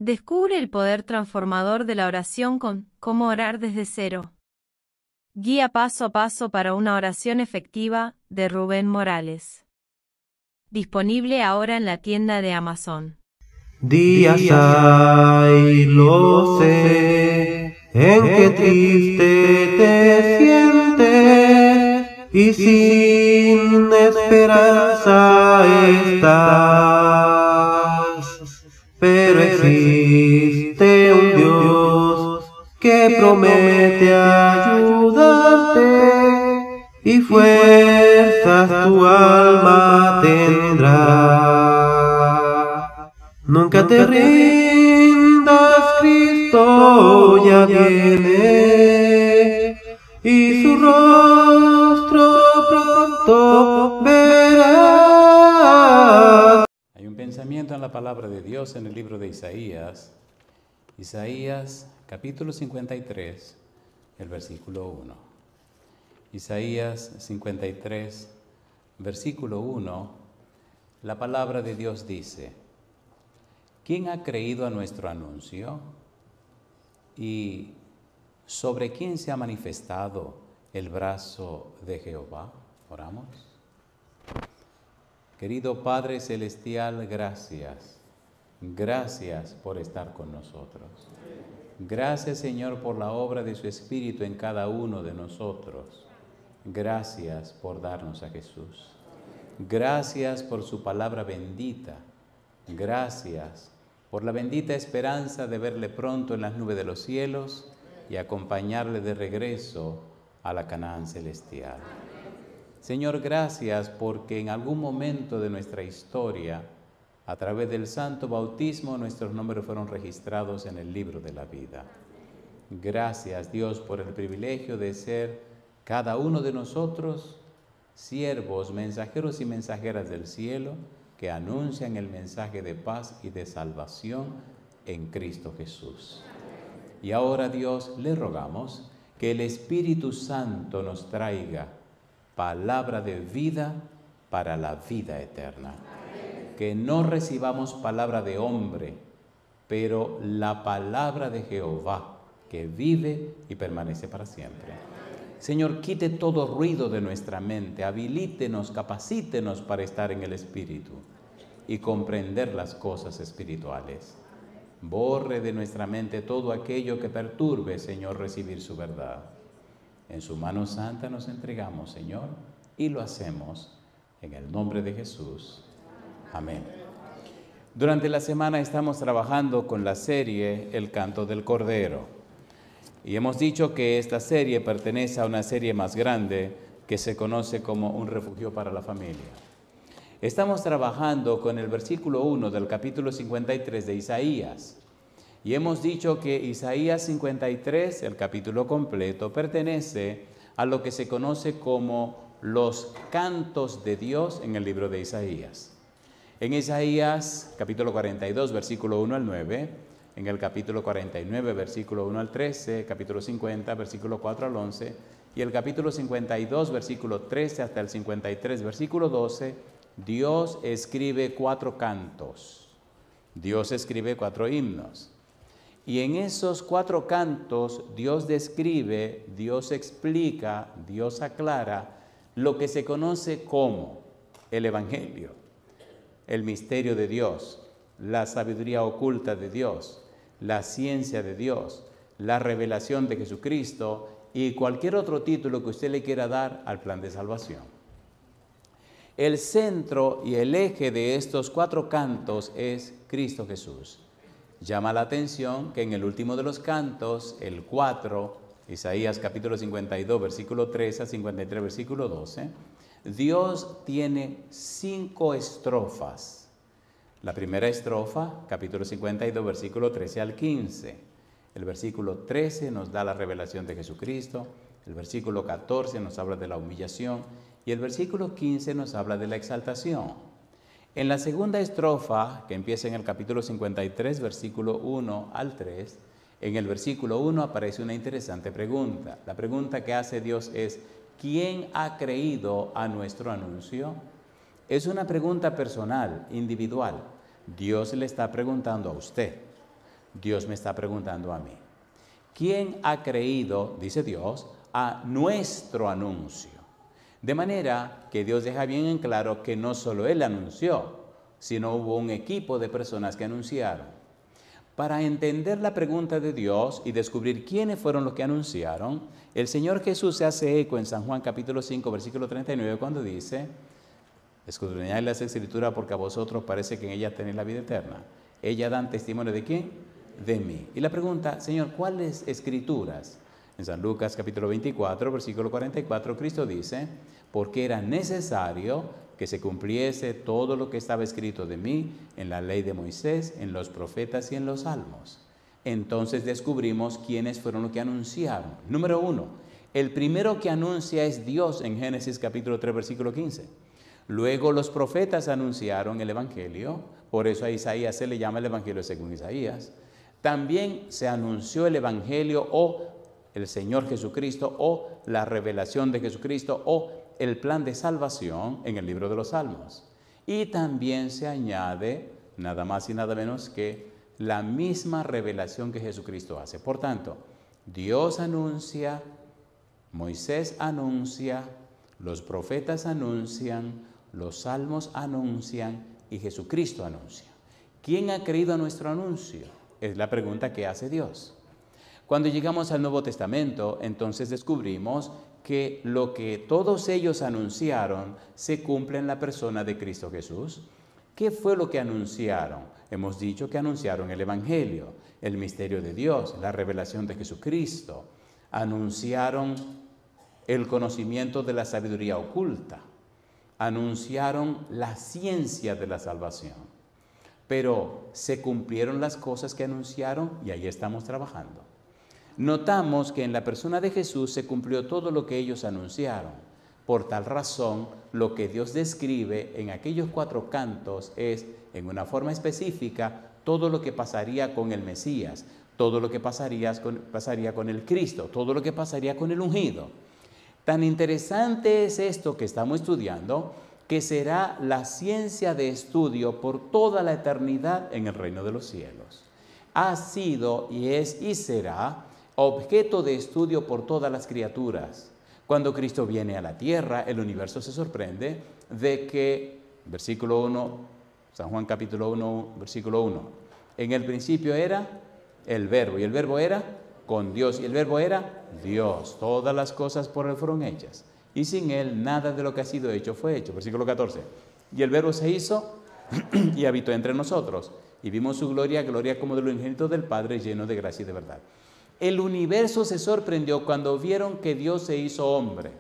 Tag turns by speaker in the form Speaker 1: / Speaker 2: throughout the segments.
Speaker 1: Descubre el poder transformador de la oración con Cómo orar desde cero. Guía paso a paso para una oración efectiva, de Rubén Morales. Disponible ahora en la tienda de Amazon.
Speaker 2: Días hay, lo sé, en que triste te sientes y sin esperanza estás. Pero existe un Dios que promete ayudarte y fuerzas tu alma tendrá. Nunca te rindas, Cristo ya viene y su rostro pronto verás.
Speaker 3: Hay un pensamiento en la palabra de Dios en el libro de Isaías. Isaías capítulo 53, el versículo 1. Isaías 53, versículo 1, la palabra de Dios dice: ¿Quién ha creído a nuestro anuncio? ¿Y sobre quién se ha manifestado el brazo de Jehová? Oramos. Querido Padre Celestial, gracias. Gracias por estar con nosotros. Gracias, Señor, por la obra de su Espíritu en cada uno de nosotros. Gracias por darnos a Jesús. Gracias por su palabra bendita. Gracias por la bendita esperanza de verle pronto en las nubes de los cielos y acompañarle de regreso a la Canaán celestial. Señor, gracias porque en algún momento de nuestra historia, a través del santo bautismo, nuestros nombres fueron registrados en el libro de la vida. Gracias, Dios, por el privilegio de ser cada uno de nosotros siervos, mensajeros y mensajeras del cielo que anuncian el mensaje de paz y de salvación en Cristo Jesús. Y ahora, Dios, le rogamos que el Espíritu Santo nos traiga palabra de vida para la vida eterna. Que no recibamos palabra de hombre, pero la palabra de Jehová, que vive y permanece para siempre. Señor, quite todo ruido de nuestra mente, habilítenos, capacítenos para estar en el Espíritu y comprender las cosas espirituales. Borre de nuestra mente todo aquello que perturbe, Señor, recibir su verdad. En su mano santa nos entregamos, Señor, y lo hacemos en el nombre de Jesús. Amén. Durante la semana estamos trabajando con la serie El Canto del Cordero. Y hemos dicho que esta serie pertenece a una serie más grande que se conoce como Un refugio para la familia. Estamos trabajando con el versículo 1 del capítulo 53 de Isaías. Y hemos dicho que Isaías 53, el capítulo completo, pertenece a lo que se conoce como los cantos de Dios en el libro de Isaías. En Isaías capítulo 42, versículo 1 al 9, en el capítulo 49, versículo 1 al 13, capítulo 50, versículo 4 al 11, y el capítulo 52, versículo 13 hasta el 53, versículo 12, Dios escribe 4 cantos. Dios escribe 4 himnos. Y en esos 4 cantos Dios describe, Dios explica, Dios aclara lo que se conoce como el Evangelio, el misterio de Dios, la sabiduría oculta de Dios, la ciencia de Dios, la revelación de Jesucristo y cualquier otro título que usted le quiera dar al plan de salvación. El centro y el eje de estos 4 cantos es Cristo Jesús. Llama la atención que en el último de los cantos, el 4, Isaías capítulo 52, versículo 13 a 53, versículo 12, Dios tiene 5 estrofas. La primera estrofa, capítulo 52, versículo 13 al 15. El versículo 13 nos da la revelación de Jesucristo. El versículo 14 nos habla de la humillación. Y el versículo 15 nos habla de la exaltación. En la segunda estrofa, que empieza en el capítulo 53, versículo 1 al 3, en el versículo 1 aparece una interesante pregunta. La pregunta que hace Dios es: ¿quién ha creído a nuestro anuncio? Es una pregunta personal, individual. Dios le está preguntando a usted. Dios me está preguntando a mí. ¿Quién ha creído, dice Dios, a nuestro anuncio? De manera que Dios deja bien en claro que no solo Él anunció, sino hubo un equipo de personas que anunciaron. Para entender la pregunta de Dios y descubrir quiénes fueron los que anunciaron, el Señor Jesús se hace eco en San Juan capítulo 5, versículo 39, cuando dice: escudriñad las Escrituras porque a vosotros parece que en ellas tenéis la vida eterna. Ellas dan testimonio ¿de quién? De mí. Y la pregunta, Señor, ¿cuáles escrituras? En San Lucas capítulo 24, versículo 44, Cristo dice: porque era necesario que se cumpliese todo lo que estaba escrito de mí en la ley de Moisés, en los profetas y en los salmos. Entonces descubrimos quiénes fueron los que anunciaron. Número 1, el primero que anuncia es Dios en Génesis capítulo 3, versículo 15. Luego los profetas anunciaron el Evangelio, por eso a Isaías se le llama el Evangelio según Isaías. También se anunció el Evangelio o el Señor Jesucristo o la revelación de Jesucristo o el plan de salvación en el libro de los Salmos. Y también se añade nada más y nada menos que la misma revelación que Jesucristo hace. Por tanto, Dios anuncia, Moisés anuncia, los profetas anuncian, los salmos anuncian y Jesucristo anuncia. ¿Quién ha creído a nuestro anuncio? Es la pregunta que hace Dios. Cuando llegamos al Nuevo Testamento, entonces descubrimos que lo que todos ellos anunciaron se cumple en la persona de Cristo Jesús. ¿Qué fue lo que anunciaron? Hemos dicho que anunciaron el Evangelio, el misterio de Dios, la revelación de Jesucristo. Anunciaron el conocimiento de la sabiduría oculta. Anunciaron la ciencia de la salvación. Pero se cumplieron las cosas que anunciaron y ahí estamos trabajando. Notamos que en la persona de Jesús se cumplió todo lo que ellos anunciaron. Por tal razón, lo que Dios describe en aquellos 4 cantos es, en una forma específica, todo lo que pasaría con el Mesías, todo lo que pasaría con el Cristo, todo lo que pasaría con el ungido. Tan interesante es esto que estamos estudiando, que será la ciencia de estudio por toda la eternidad en el reino de los cielos. Ha sido y es y será objeto de estudio por todas las criaturas. Cuando Cristo viene a la tierra, el universo se sorprende de que, versículo 1, San Juan capítulo 1, versículo 1, en el principio era el verbo, y el verbo era con Dios, y el verbo era Dios. Todas las cosas por él fueron hechas, y sin él nada de lo que ha sido hecho fue hecho. Versículo 14, y el verbo se hizo y habitó entre nosotros, y vimos su gloria, gloria como de lo unigénito del Padre, lleno de gracia y de verdad. El universo se sorprendió cuando vieron que Dios se hizo hombre.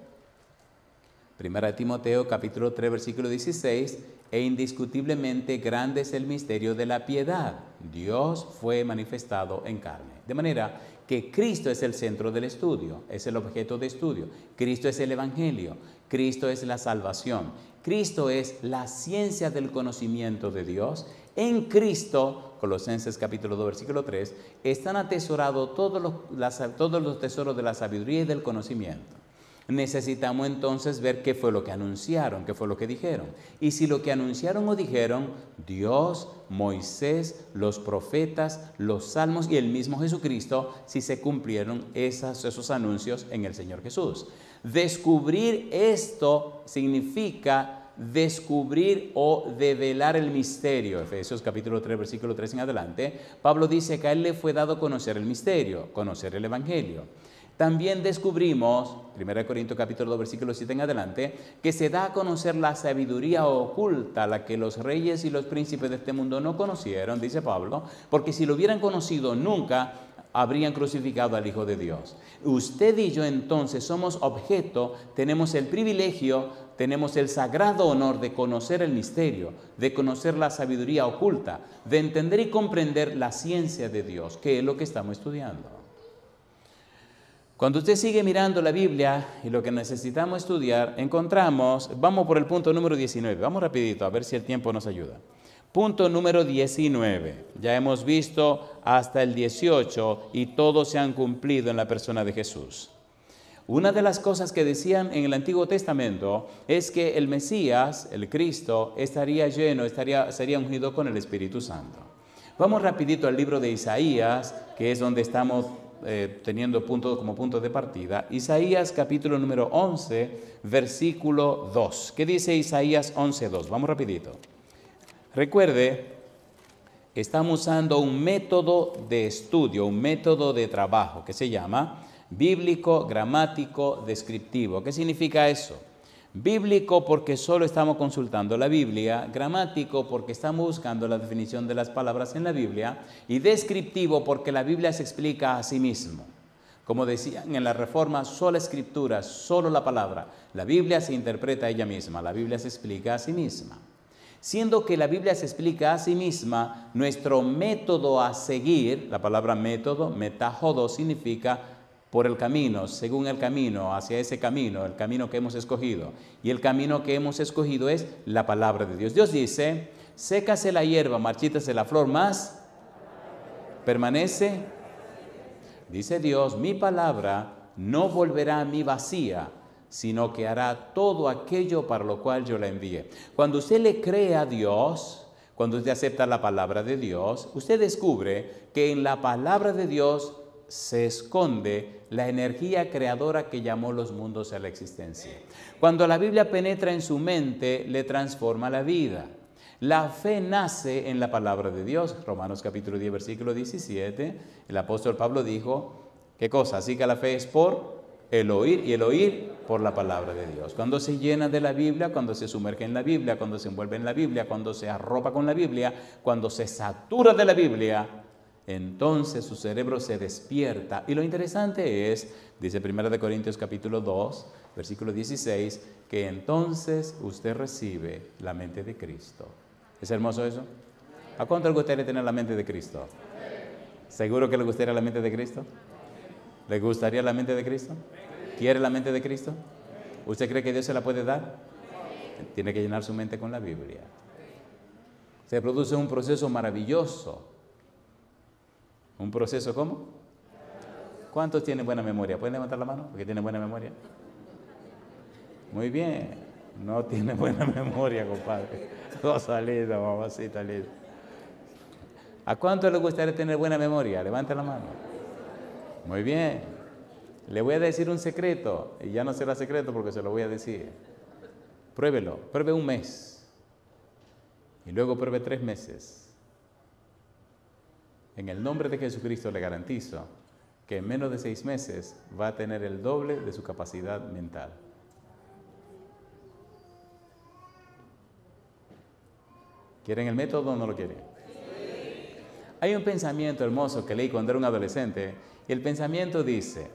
Speaker 3: Primera de Timoteo capítulo 3 versículo 16, e indiscutiblemente grande es el misterio de la piedad. Dios fue manifestado en carne. De manera que Cristo es el centro del estudio, es el objeto de estudio. Cristo es el Evangelio, Cristo es la salvación, Cristo es la ciencia del conocimiento de Dios. En Cristo, Colosenses capítulo 2 versículo 3, están atesorados todos los tesoros de la sabiduría y del conocimiento. Necesitamos entonces ver qué fue lo que anunciaron, qué fue lo que dijeron. Y si lo que anunciaron o dijeron, Dios, Moisés, los profetas, los salmos y el mismo Jesucristo, si se cumplieron esos anuncios en el Señor Jesús. Descubrir esto significa descubrir o develar el misterio. Efesios capítulo 3 versículo 3 en adelante, Pablo dice que a él le fue dado conocer el misterio, conocer el Evangelio. También descubrimos, 1 Corintios capítulo 2 versículo 7 en adelante, que se da a conocer la sabiduría oculta, la que los reyes y los príncipes de este mundo no conocieron, dice Pablo, porque si lo hubieran conocido nunca habrían crucificado al Hijo de Dios. Usted y yo entonces somos objeto, tenemos el privilegio, tenemos el sagrado honor de conocer el misterio, de conocer la sabiduría oculta, de entender y comprender la ciencia de Dios, que es lo que estamos estudiando. Cuando usted sigue mirando la Biblia y lo que necesitamos estudiar, encontramos, vamos por el punto número 19, vamos rapidito a ver si el tiempo nos ayuda. Punto número 19, ya hemos visto hasta el 18 y todos se han cumplido en la persona de Jesús. Una de las cosas que decían en el Antiguo Testamento es que el Mesías, el Cristo, estaría lleno, sería ungido con el Espíritu Santo. Vamos rapidito al libro de Isaías, que es donde estamos teniendo como punto de partida. Isaías capítulo número 11, versículo 2. ¿Qué dice Isaías 11:2? Vamos rapidito. Recuerde, estamos usando un método de estudio, un método de trabajo que se llama bíblico, gramático, descriptivo. ¿Qué significa eso? Bíblico porque solo estamos consultando la Biblia, gramático porque estamos buscando la definición de las palabras en la Biblia y descriptivo porque la Biblia se explica a sí mismo. Como decían en la Reforma, sola Escritura, solo la palabra. La Biblia se interpreta a ella misma, la Biblia se explica a sí misma. Siendo que la Biblia se explica a sí misma, nuestro método a seguir, la palabra método, metajodo, significa por el camino, según el camino, hacia ese camino, el camino que hemos escogido. Y el camino que hemos escogido es la palabra de Dios. Dios dice, sécase la hierba, marchítase la flor, más permanece. Dice Dios, mi palabra no volverá a mí vacía, sino que hará todo aquello para lo cual yo la envié. Cuando usted le cree a Dios, cuando usted acepta la palabra de Dios, usted descubre que en la palabra de Dios se esconde la energía creadora que llamó los mundos a la existencia. Cuando la Biblia penetra en su mente, le transforma la vida. La fe nace en la palabra de Dios. Romanos capítulo 10, versículo 17, el apóstol Pablo dijo, ¿qué cosa? Así que la fe es por el oír y el oír por la palabra de Dios. Cuando se llena de la Biblia, cuando se sumerge en la Biblia, cuando se envuelve en la Biblia, cuando se arropa con la Biblia, cuando se satura de la Biblia, entonces su cerebro se despierta. Y lo interesante es, dice 1 Corintios capítulo 2, versículo 16, que entonces usted recibe la mente de Cristo. ¿Es hermoso eso? ¿A cuánto le gustaría tener la mente de Cristo? ¿Seguro que le gustaría la mente de Cristo? ¿Le gustaría la mente de Cristo? ¿Quiere la mente de Cristo? ¿Usted cree que Dios se la puede dar? Tiene que llenar su mente con la Biblia. Se produce un proceso maravilloso. ¿Un proceso cómo? ¿Cuántos tienen buena memoria? ¿Pueden levantar la mano? ¿Porque tienen buena memoria? Muy bien. No tiene buena memoria, compadre. Cosa linda, mamacita linda. ¿A cuánto le gustaría tener buena memoria? Levante la mano. Muy bien. Le voy a decir un secreto. Y ya no será secreto porque se lo voy a decir. Pruébelo. Pruebe un mes. Y luego pruebe 3 meses. En el nombre de Jesucristo le garantizo que en menos de 6 meses va a tener el doble de su capacidad mental. ¿Quieren el método o no lo quieren? Sí. Hay un pensamiento hermoso que leí cuando era un adolescente y el pensamiento dice,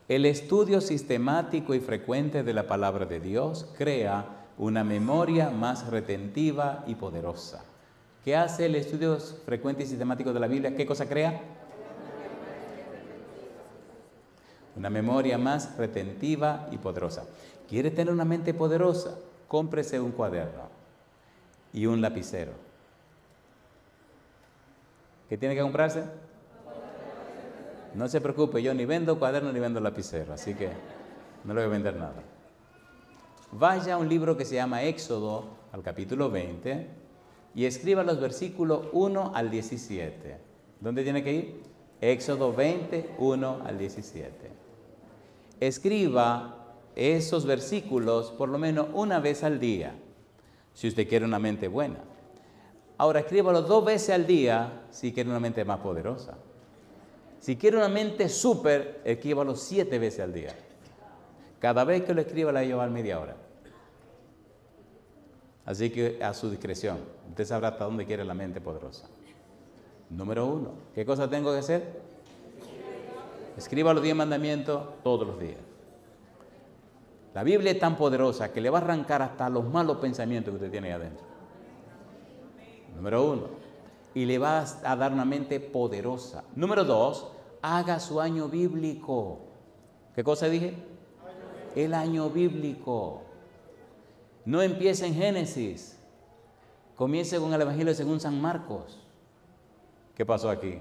Speaker 3: el estudio sistemático y frecuente de la palabra de Dios crea una memoria más retentiva y poderosa. ¿Qué hace el estudio frecuente y sistemático de la Biblia? ¿Qué cosa crea? Una memoria más retentiva y poderosa. ¿Quiere tener una mente poderosa? Cómprese un cuaderno y un lapicero. ¿Qué tiene que comprarse? No se preocupe, yo ni vendo cuaderno ni vendo lapicero, así que no le voy a vender nada. Vaya a un libro que se llama Éxodo, al capítulo 20, y escriba los versículos 1 al 17. ¿Dónde tiene que ir? Éxodo 20, 1 al 17. Escriba esos versículos por lo menos una vez al día, si usted quiere una mente buena. Ahora, escríbalo 2 veces al día si quiere una mente más poderosa. Si quiere una mente súper, escríbalo 7 veces al día. Cada vez que lo escriba le va a llevar media hora. Así que a su discreción, usted sabrá hasta dónde quiere la mente poderosa. Número 1, ¿qué cosa tengo que hacer? Escriba los 10 mandamientos todos los días. La Biblia es tan poderosa que le va a arrancar hasta los malos pensamientos que usted tiene ahí adentro. Número 1, y le va a dar una mente poderosa. Número 2, haga su año bíblico. ¿Qué cosa dije? El año bíblico. No empiece en Génesis, comience con el Evangelio según San Marcos. ¿Qué pasó aquí?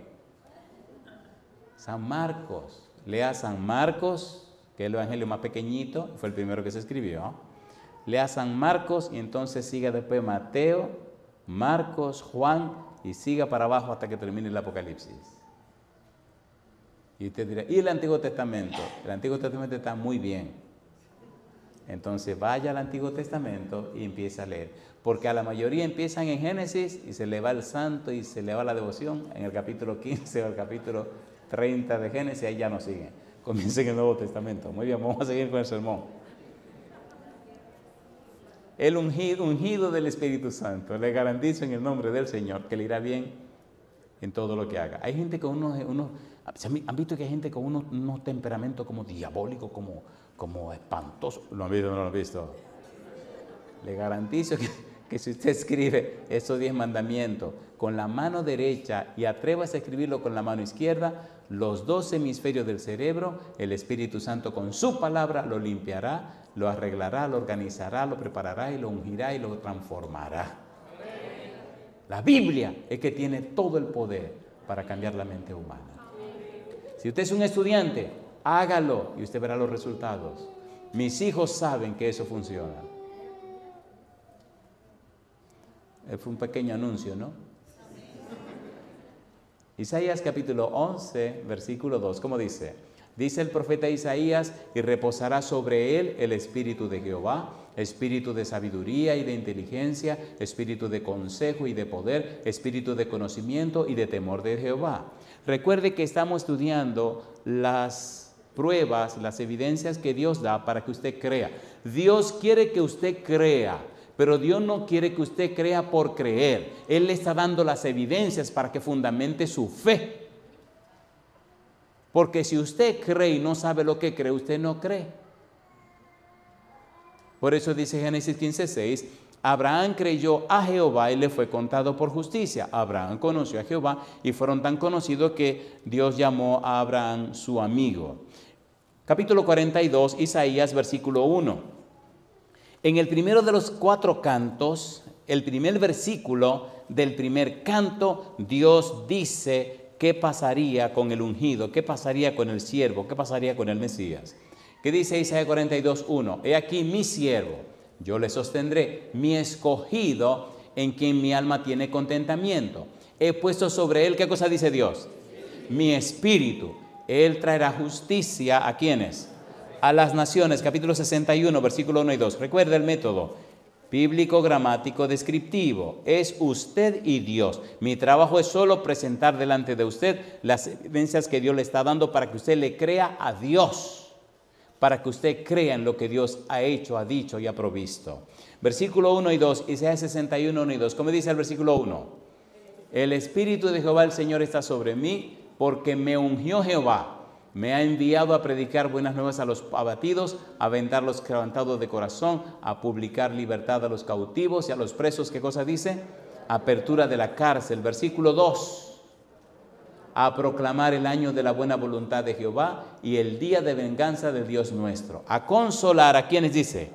Speaker 3: San Marcos. Lea San Marcos, que es el Evangelio más pequeñito, fue el primero que se escribió. Lea San Marcos y entonces siga después Mateo, Marcos, Juan y siga para abajo hasta que termine el Apocalipsis. Y usted dirá, ¿y el Antiguo Testamento? El Antiguo Testamento está muy bien. Entonces vaya al Antiguo Testamento y empiece a leer. Porque a la mayoría empiezan en Génesis y se le va el santo y se le va la devoción en el capítulo 15 o el capítulo 30 de Génesis, ahí ya no siguen. Comiencen el Nuevo Testamento. Muy bien, vamos a seguir con el sermón. El ungido del Espíritu Santo. Le garantizo en el nombre del Señor que le irá bien en todo lo que haga. Hay gente con han visto que hay gente con unos temperamentos como diabólicos, como espantosos. ¿Lo han visto o no lo han visto? Le garantizo que si usted escribe esos 10 mandamientos con la mano derecha y atrévase a escribirlo con la mano izquierda, los 2 hemisferios del cerebro, el Espíritu Santo con su palabra lo limpiará, lo arreglará, lo organizará, lo preparará y lo ungirá y lo transformará. La Biblia es que tiene todo el poder para cambiar la mente humana. Si usted es un estudiante, hágalo y usted verá los resultados. Mis hijos saben que eso funciona. Fue un pequeño anuncio, ¿no? Isaías capítulo 11, versículo 2, ¿cómo dice? Dice el profeta Isaías, y reposará sobre él el espíritu de Jehová, espíritu de sabiduría y de inteligencia, espíritu de consejo y de poder, espíritu de conocimiento y de temor de Jehová. Recuerde que estamos estudiando las pruebas, las evidencias que Dios da para que usted crea. Dios quiere que usted crea, pero Dios no quiere que usted crea por creer. Él le está dando las evidencias para que fundamente su fe. Porque si usted cree y no sabe lo que cree, usted no cree. Por eso dice Génesis 15:6, Abraham creyó a Jehová y le fue contado por justicia. Abraham conoció a Jehová y fueron tan conocidos que Dios llamó a Abraham su amigo. Capítulo 42, Isaías, versículo 1. En el primero de los 4 cantos, el primer versículo del primer canto, Dios dice qué pasaría con el ungido, qué pasaría con el siervo, qué pasaría con el Mesías. ¿Qué dice Isaías 42:1? He aquí mi siervo, yo le sostendré, mi escogido, en quien mi alma tiene contentamiento. He puesto sobre él, ¿qué cosa dice Dios? Mi espíritu. Él traerá justicia ¿a quiénes? A las naciones. Capítulo 61, versículo 1 y 2. Recuerda el método bíblico, gramático, descriptivo. Es usted y Dios. Mi trabajo es solo presentar delante de usted las evidencias que Dios le está dando para que usted le crea a Dios, para que usted crea en lo que Dios ha hecho, ha dicho y ha provisto. Versículo 1 y 2, Isaías 61, 1 y 2. ¿Cómo dice el versículo 1? El Espíritu de Jehová el Señor está sobre mí, porque me ungió Jehová. Me ha enviado a predicar buenas nuevas a los abatidos, a vendar los quebrantados de corazón, a publicar libertad a los cautivos y a los presos. ¿Qué cosa dice? Apertura de la cárcel. Versículo 2. A proclamar el año de la buena voluntad de Jehová y el día de venganza de Dios nuestro. A consolar, ¿a quiénes dice?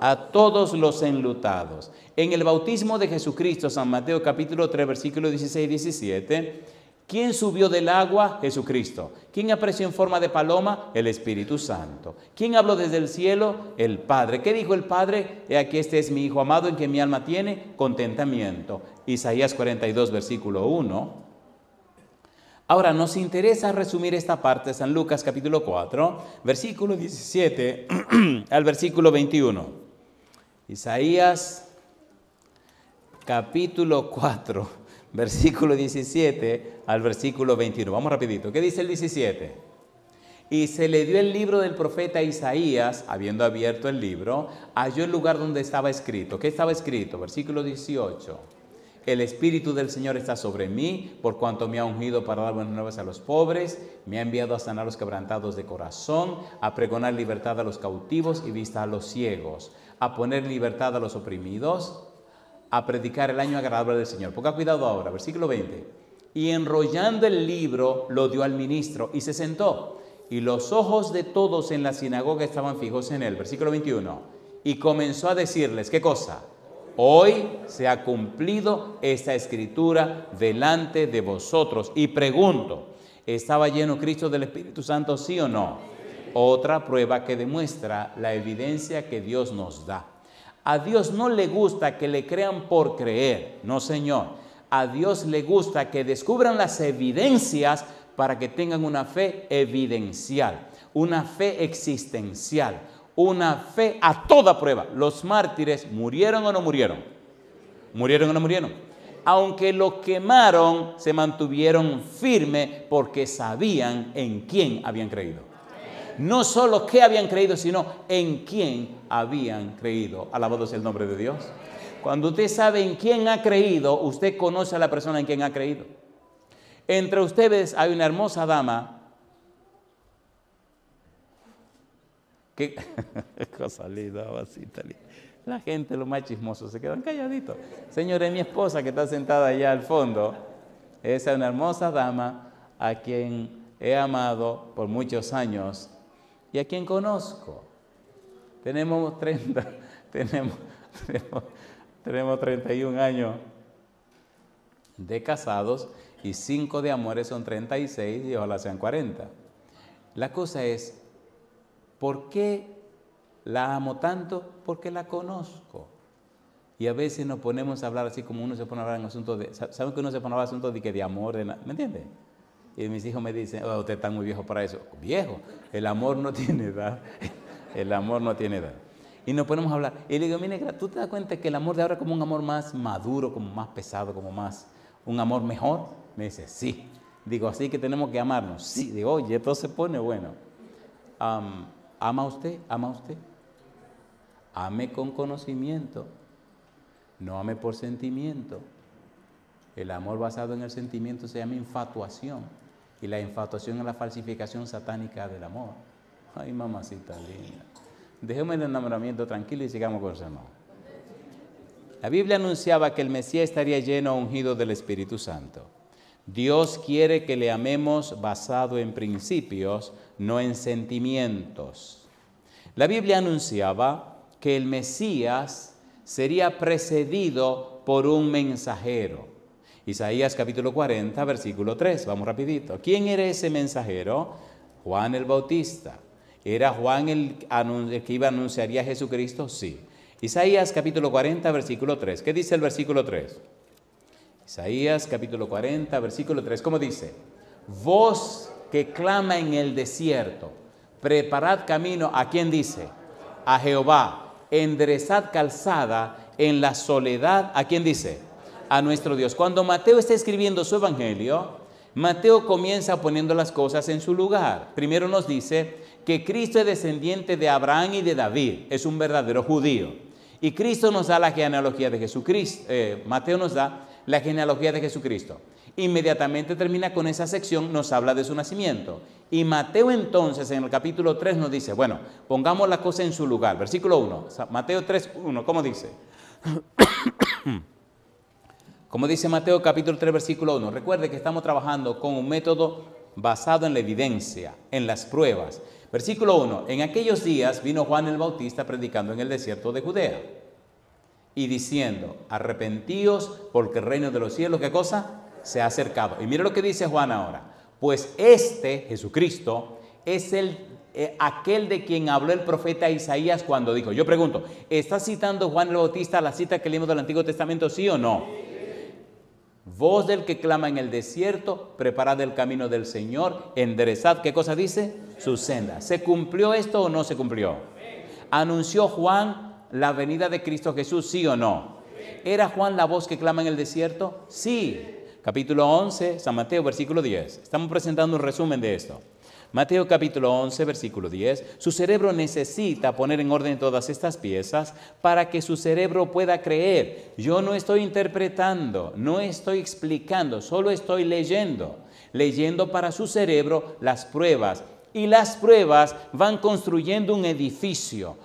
Speaker 3: A todos los enlutados. En el bautismo de Jesucristo, San Mateo capítulo 3, versículo 16 y 17, ¿quién subió del agua? Jesucristo. ¿Quién apareció en forma de paloma? El Espíritu Santo. ¿Quién habló desde el cielo? El Padre. ¿Qué dijo el Padre? He aquí este es mi Hijo amado en quien mi alma tiene contentamiento. Isaías 42, versículo 1. Ahora nos interesa resumir esta parte de San Lucas capítulo 4, versículo 17 al versículo 21. Isaías capítulo 4. Versículo 17 al versículo 21. Vamos rapidito. ¿Qué dice el 17? Y se le dio el libro del profeta Isaías, habiendo abierto el libro, halló el lugar donde estaba escrito. ¿Qué estaba escrito? Versículo 18. El Espíritu del Señor está sobre mí, por cuanto me ha ungido para dar buenas nuevas a los pobres, me ha enviado a sanar a los quebrantados de corazón, a pregonar libertad a los cautivos y vista a los ciegos, a poner libertad a los oprimidos, a predicar el año agradable del Señor. Ponga cuidado ahora, versículo 20. Y enrollando el libro, lo dio al ministro y se sentó. Y los ojos de todos en la sinagoga estaban fijos en él. Versículo 21. Y comenzó a decirles, ¿qué cosa? Hoy se ha cumplido esta escritura delante de vosotros. Y pregunto, ¿estaba lleno Cristo del Espíritu Santo, sí o no? Otra prueba que demuestra la evidencia que Dios nos da. A Dios no le gusta que le crean por creer, no señor. A Dios le gusta que descubran las evidencias para que tengan una fe evidencial, una fe existencial, una fe a toda prueba. Los mártires, ¿murieron o no murieron? ¿Murieron o no murieron? Aunque lo quemaron, se mantuvieron firmes porque sabían en quién habían creído. No solo que habían creído, sino en quién habían creído. Alabado sea el nombre de Dios. Cuando usted sabe en quién ha creído, usted conoce a la persona en quien ha creído. Entre ustedes hay una hermosa dama que cosa linda, vasita linda. La gente, lo más chismoso, se quedan calladitos. Señores, mi esposa que está sentada allá al fondo, esa es una hermosa dama a quien he amado por muchos años y a quien conozco. Tenemos 31 años de casados y 5 de amores, son 36 y ojalá sean 40. La cosa es, ¿por qué la amo tanto? Porque la conozco. Y a veces nos ponemos a hablar así como uno se pone a hablar en asuntos de... ¿Saben que uno se pone a hablar en asuntos de amor? ¿Me entiende? Y mis hijos me dicen, oh, usted está muy viejo para eso. Viejo, el amor no tiene edad. El amor no tiene edad. Y nos ponemos a hablar. Y le digo, mire, ¿tú te das cuenta que el amor de ahora es como un amor más maduro, como más pesado, como más... un amor mejor? Me dice, sí. Digo, así que tenemos que amarnos. Sí. Digo, oye, esto se pone bueno. ¿Ama usted? ¿Ama usted? Ame con conocimiento. No ame por sentimiento. El amor basado en el sentimiento se llama infatuación. Y la infatuación es la falsificación satánica del amor. Ay, mamacita linda. Dejemos el enamoramiento tranquilo y sigamos con el sermón. La Biblia anunciaba que el Mesías estaría lleno, ungido del Espíritu Santo. Dios quiere que le amemos basado en principios, no en sentimientos. La Biblia anunciaba que el Mesías sería precedido por un mensajero. Isaías capítulo 40, versículo 3. Vamos rapidito. ¿Quién era ese mensajero? Juan el Bautista. ¿Era Juan el que anunciaría a Jesucristo? Sí. Isaías capítulo 40, versículo 3. ¿Qué dice el versículo 3? Isaías capítulo 40, versículo 3. ¿Cómo dice? Voz que clama en el desierto. Preparad camino. ¿A quién dice? A Jehová. Enderezad calzada en la soledad. ¿A quién dice? A nuestro Dios. Cuando Mateo está escribiendo su evangelio, Mateo comienza poniendo las cosas en su lugar. Primero nos dice que Cristo es descendiente de Abraham y de David. Es un verdadero judío. Y Cristo nos da la genealogía de Jesucristo. Mateo nos da la genealogía de Jesucristo. Inmediatamente termina con esa sección, nos habla de su nacimiento. Y Mateo entonces en el capítulo 3 nos dice, bueno, pongamos la cosa en su lugar. Versículo 1, Mateo 3, 1, ¿cómo dice? Como dice Mateo capítulo 3, versículo 1. Recuerde que estamos trabajando con un método basado en la evidencia, en las pruebas. Versículo 1. En aquellos días vino Juan el Bautista predicando en el desierto de Judea y diciendo, arrepentíos porque el reino de los cielos, ¿qué cosa? Se ha acercado. Y mire lo que dice Juan ahora. Pues Jesucristo, es aquel de quien habló el profeta Isaías cuando dijo, yo pregunto, ¿está citando Juan el Bautista la cita que leímos del Antiguo Testamento, sí o no? Voz del que clama en el desierto, preparad el camino del Señor, enderezad, ¿qué cosa dice? Su senda. ¿Se cumplió esto o no se cumplió? ¿Anunció Juan la venida de Cristo Jesús, sí o no? ¿Era Juan la voz que clama en el desierto? Sí. Capítulo 11, San Mateo, versículo 10. Estamos presentando un resumen de esto. Mateo capítulo 11, versículo 10. Su cerebro necesita poner en orden todas estas piezas para que su cerebro pueda creer. Yo no estoy interpretando, no estoy explicando, solo estoy leyendo. Leyendo para su cerebro las pruebas. Y las pruebas van construyendo un edificio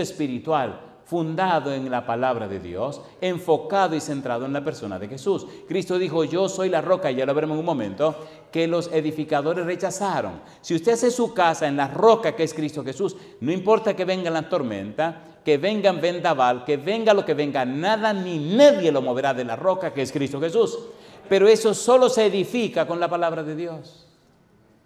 Speaker 3: espiritual, fundado en la palabra de Dios, enfocado y centrado en la persona de Jesús. Cristo dijo, yo soy la roca, y ya lo veremos en un momento, que los edificadores rechazaron. Si usted hace su casa en la roca que es Cristo Jesús, no importa que venga la tormenta, que venga en vendaval, que venga lo que venga, nada ni nadie lo moverá de la roca que es Cristo Jesús. Pero eso solo se edifica con la palabra de Dios.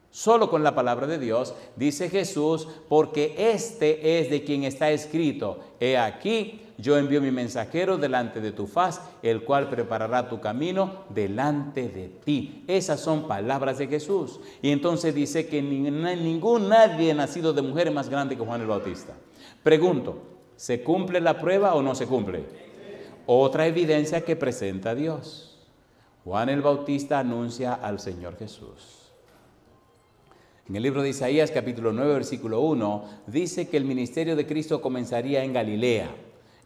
Speaker 3: Solo con la palabra de Dios, dice Jesús, porque este es de quien está escrito, he aquí, yo envío mi mensajero delante de tu faz, el cual preparará tu camino delante de ti. Esas son palabras de Jesús. Y entonces dice que nadie nacido de mujer es más grande que Juan el Bautista. Pregunto, ¿se cumple la prueba o no se cumple? Otra evidencia que presenta Dios. Juan el Bautista anuncia al Señor Jesús. En el libro de Isaías, capítulo 9, versículo 1, dice que el ministerio de Cristo comenzaría en Galilea.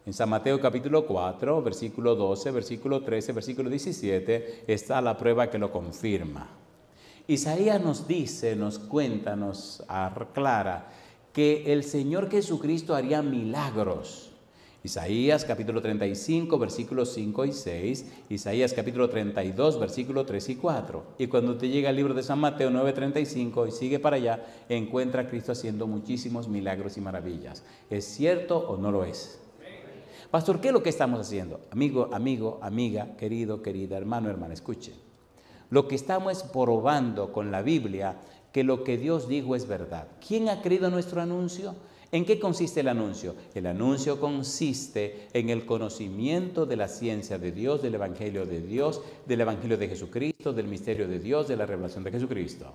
Speaker 3: En San Mateo, capítulo 4, versículo 12, versículo 13, versículo 17, está la prueba que lo confirma. Isaías nos dice, nos cuenta, nos aclara que el Señor Jesucristo haría milagros. Isaías capítulo 35, versículos 5 y 6, Isaías capítulo 32, versículos 3 y 4. Y cuando te llega el libro de San Mateo 9:35 y sigue para allá, encuentra a Cristo haciendo muchísimos milagros y maravillas. ¿Es cierto o no lo es? Pastor, ¿qué es lo que estamos haciendo? Amigo, amiga, querido, querida, hermano, hermana, escuche. Lo que estamos es probando con la Biblia que lo que Dios dijo es verdad. ¿Quién ha creído nuestro anuncio? ¿En qué consiste el anuncio? El anuncio consiste en el conocimiento de la ciencia de Dios, del Evangelio de Jesucristo, del misterio de Dios, de la revelación de Jesucristo.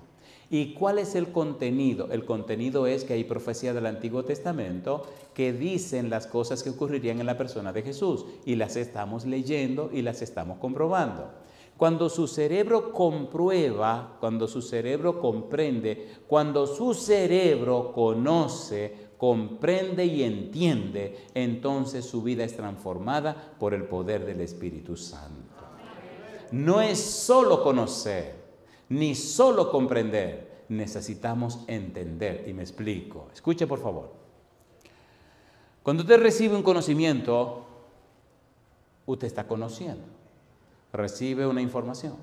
Speaker 3: ¿Y cuál es el contenido? El contenido es que hay profecías del Antiguo Testamento que dicen las cosas que ocurrirían en la persona de Jesús y las estamos leyendo y las estamos comprobando. Cuando su cerebro comprueba, cuando su cerebro comprende, cuando su cerebro conoce, comprende y entiende, entonces su vida es transformada por el poder del Espíritu Santo. No es solo conocer, ni solo comprender, necesitamos entender. Y me explico. Escuche, por favor. Cuando usted recibe un conocimiento, usted está conociendo. Recibe una información.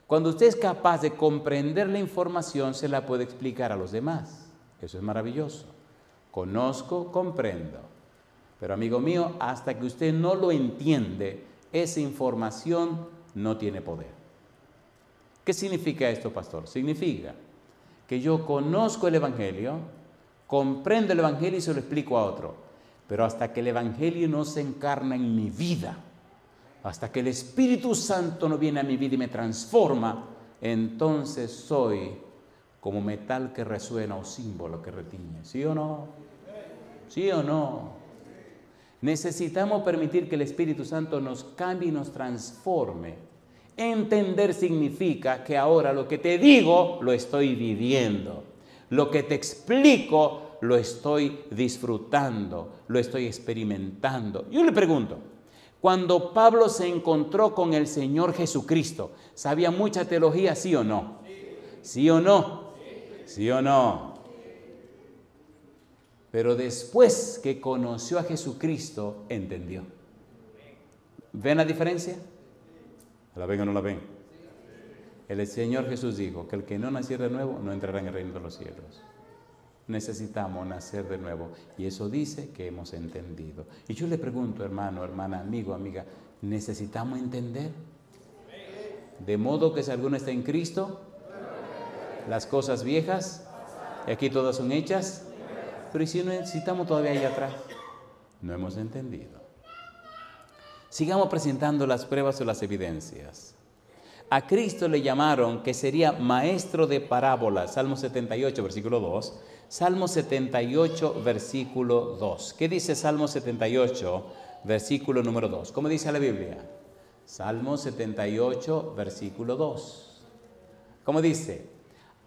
Speaker 3: Cuando usted es capaz de comprender la información, se la puede explicar a los demás. Eso es maravilloso. Conozco, comprendo. Pero amigo mío, hasta que usted no lo entiende, esa información no tiene poder. ¿Qué significa esto, pastor? Significa que yo conozco el Evangelio, comprendo el Evangelio y se lo explico a otro. Pero hasta que el Evangelio no se encarna en mi vida, hasta que el Espíritu Santo no viene a mi vida y me transforma, entonces soy como metal que resuena o símbolo que retiñe. ¿Sí o no? ¿Sí o no? Necesitamos permitir que el Espíritu Santo nos cambie y nos transforme. Entender significa que ahora lo que te digo lo estoy viviendo. Lo que te explico lo estoy disfrutando, lo estoy experimentando. Yo le pregunto, cuando Pablo se encontró con el Señor Jesucristo, ¿sabía mucha teología, sí o no? ¿Sí o no? ¿Sí o no? Pero después que conoció a Jesucristo, entendió. ¿Ven la diferencia? ¿La ven o no la ven? El Señor Jesús dijo que el que no naciera de nuevo no entrará en el reino de los cielos. Necesitamos nacer de nuevo. Y eso dice que hemos entendido. Y yo le pregunto, hermano, hermana, amigo, amiga, ¿necesitamos entender? De modo que si alguno está en Cristo, las cosas viejas, y aquí todas son hechas, pero ¿y si no necesitamos todavía allá atrás? No hemos entendido. Sigamos presentando las pruebas o las evidencias. A Cristo le llamaron que sería maestro de parábolas. Salmo 78, versículo 2. Salmo 78, versículo 2. ¿Qué dice Salmo 78, versículo número 2? ¿Cómo dice la Biblia? Salmo 78, versículo 2. ¿Cómo dice?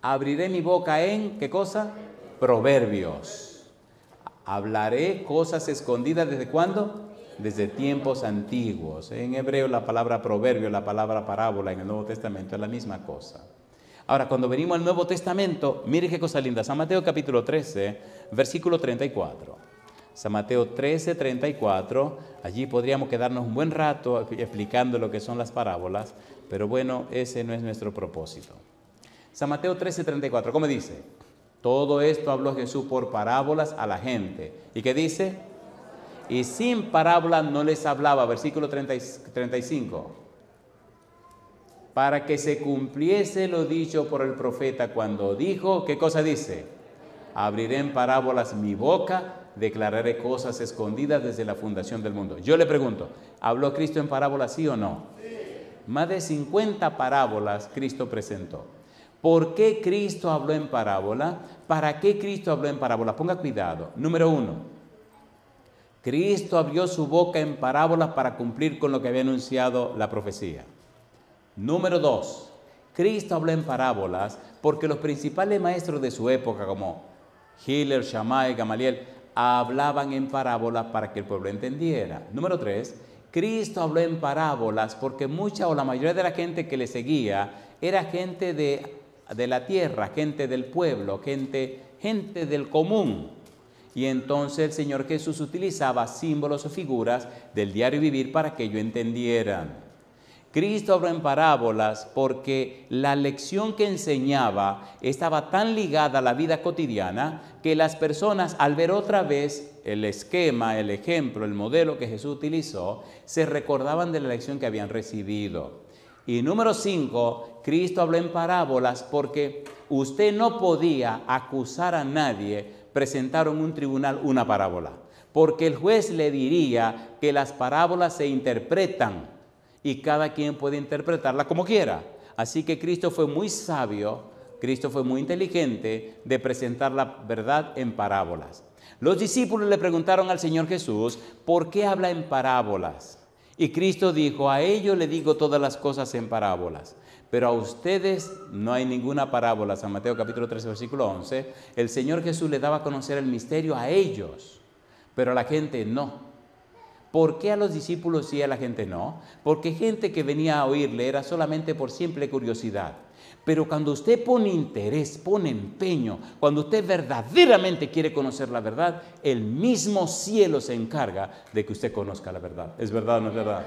Speaker 3: Abriré mi boca en, ¿qué cosa? Proverbios. Hablaré cosas escondidas, ¿desde cuándo? Desde tiempos antiguos. En hebreo la palabra proverbio, la palabra parábola en el Nuevo Testamento es la misma cosa. Ahora, cuando venimos al Nuevo Testamento, mire qué cosa linda. San Mateo capítulo 13, versículo 34. San Mateo 13, 34. Allí podríamos quedarnos un buen rato explicando lo que son las parábolas, pero bueno, ese no es nuestro propósito. San Mateo 13, 34, ¿cómo dice? Todo esto habló Jesús por parábolas a la gente. ¿Y qué dice? Y sin parábolas no les hablaba, versículo 35. Para que se cumpliese lo dicho por el profeta cuando dijo, ¿qué cosa dice? Abriré en parábolas mi boca, declararé cosas escondidas desde la fundación del mundo. Yo le pregunto, ¿habló Cristo en parábolas, sí o no? Más de 50 parábolas Cristo presentó. ¿Por qué Cristo habló en parábola? ¿Para qué Cristo habló en parábola? Ponga cuidado. Número 1, Cristo abrió su boca en parábolas para cumplir con lo que había anunciado la profecía. Número 2, Cristo habló en parábolas porque los principales maestros de su época, como Hillel, Shammai, Gamaliel, hablaban en parábolas para que el pueblo entendiera. Número 3, Cristo habló en parábolas porque mucha o la mayoría de la gente que le seguía era gente de la tierra, gente del pueblo, gente del común. Y entonces el Señor Jesús utilizaba símbolos o figuras del diario vivir para que ellos entendieran. Cristo habló en parábolas porque la lección que enseñaba estaba tan ligada a la vida cotidiana que las personas, al ver otra vez el esquema, el ejemplo, el modelo que Jesús utilizó, se recordaban de la lección que habían recibido. Y número 5, Cristo habló en parábolas porque usted no podía acusar a nadie, presentar en un tribunal una parábola, porque el juez le diría que las parábolas se interpretan y cada quien puede interpretarla como quiera. Así que Cristo fue muy sabio, Cristo fue muy inteligente de presentar la verdad en parábolas. Los discípulos le preguntaron al Señor Jesús, ¿por qué habla en parábolas? Y Cristo dijo, a ellos le digo todas las cosas en parábolas, pero a ustedes no hay ninguna parábola. San Mateo capítulo 13, versículo 11, el Señor Jesús le daba a conocer el misterio a ellos, pero a la gente no. ¿Por qué a los discípulos sí, a la gente no? Porque gente que venía a oírle era solamente por simple curiosidad. Pero cuando usted pone interés, pone empeño, cuando usted verdaderamente quiere conocer la verdad, el mismo cielo se encarga de que usted conozca la verdad. ¿Es verdad o no es verdad?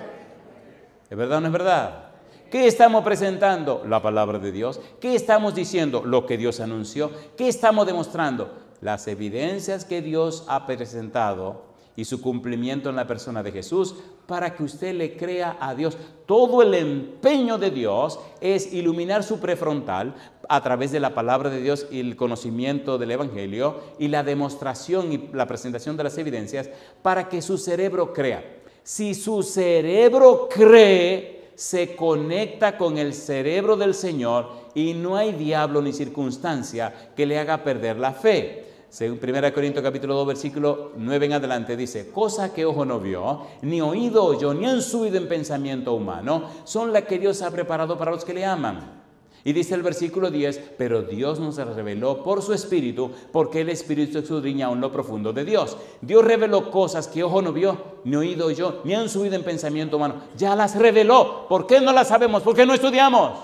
Speaker 3: ¿Es verdad o no es verdad? ¿Qué estamos presentando? La palabra de Dios. ¿Qué estamos diciendo? Lo que Dios anunció. ¿Qué estamos demostrando? Las evidencias que Dios ha presentado y su cumplimiento en la persona de Jesús, para que usted le crea a Dios. Todo el empeño de Dios es iluminar su prefrontal a través de la palabra de Dios y el conocimiento del Evangelio y la demostración y la presentación de las evidencias para que su cerebro crea. Si su cerebro cree, se conecta con el cerebro del Señor y no hay diablo ni circunstancia que le haga perder la fe. Según 1 Corintios capítulo 2, versículo 9 en adelante, dice, cosa que ojo no vio, ni oído oyó, ni han subido en pensamiento humano, son las que Dios ha preparado para los que le aman. Y dice el versículo 10, pero Dios nos reveló por su Espíritu, porque el Espíritu escudriña aún lo profundo de Dios. Dios reveló cosas que ojo no vio, ni oído oyó, ni han subido en pensamiento humano. Ya las reveló. ¿Por qué no las sabemos? ¿Por qué no estudiamos?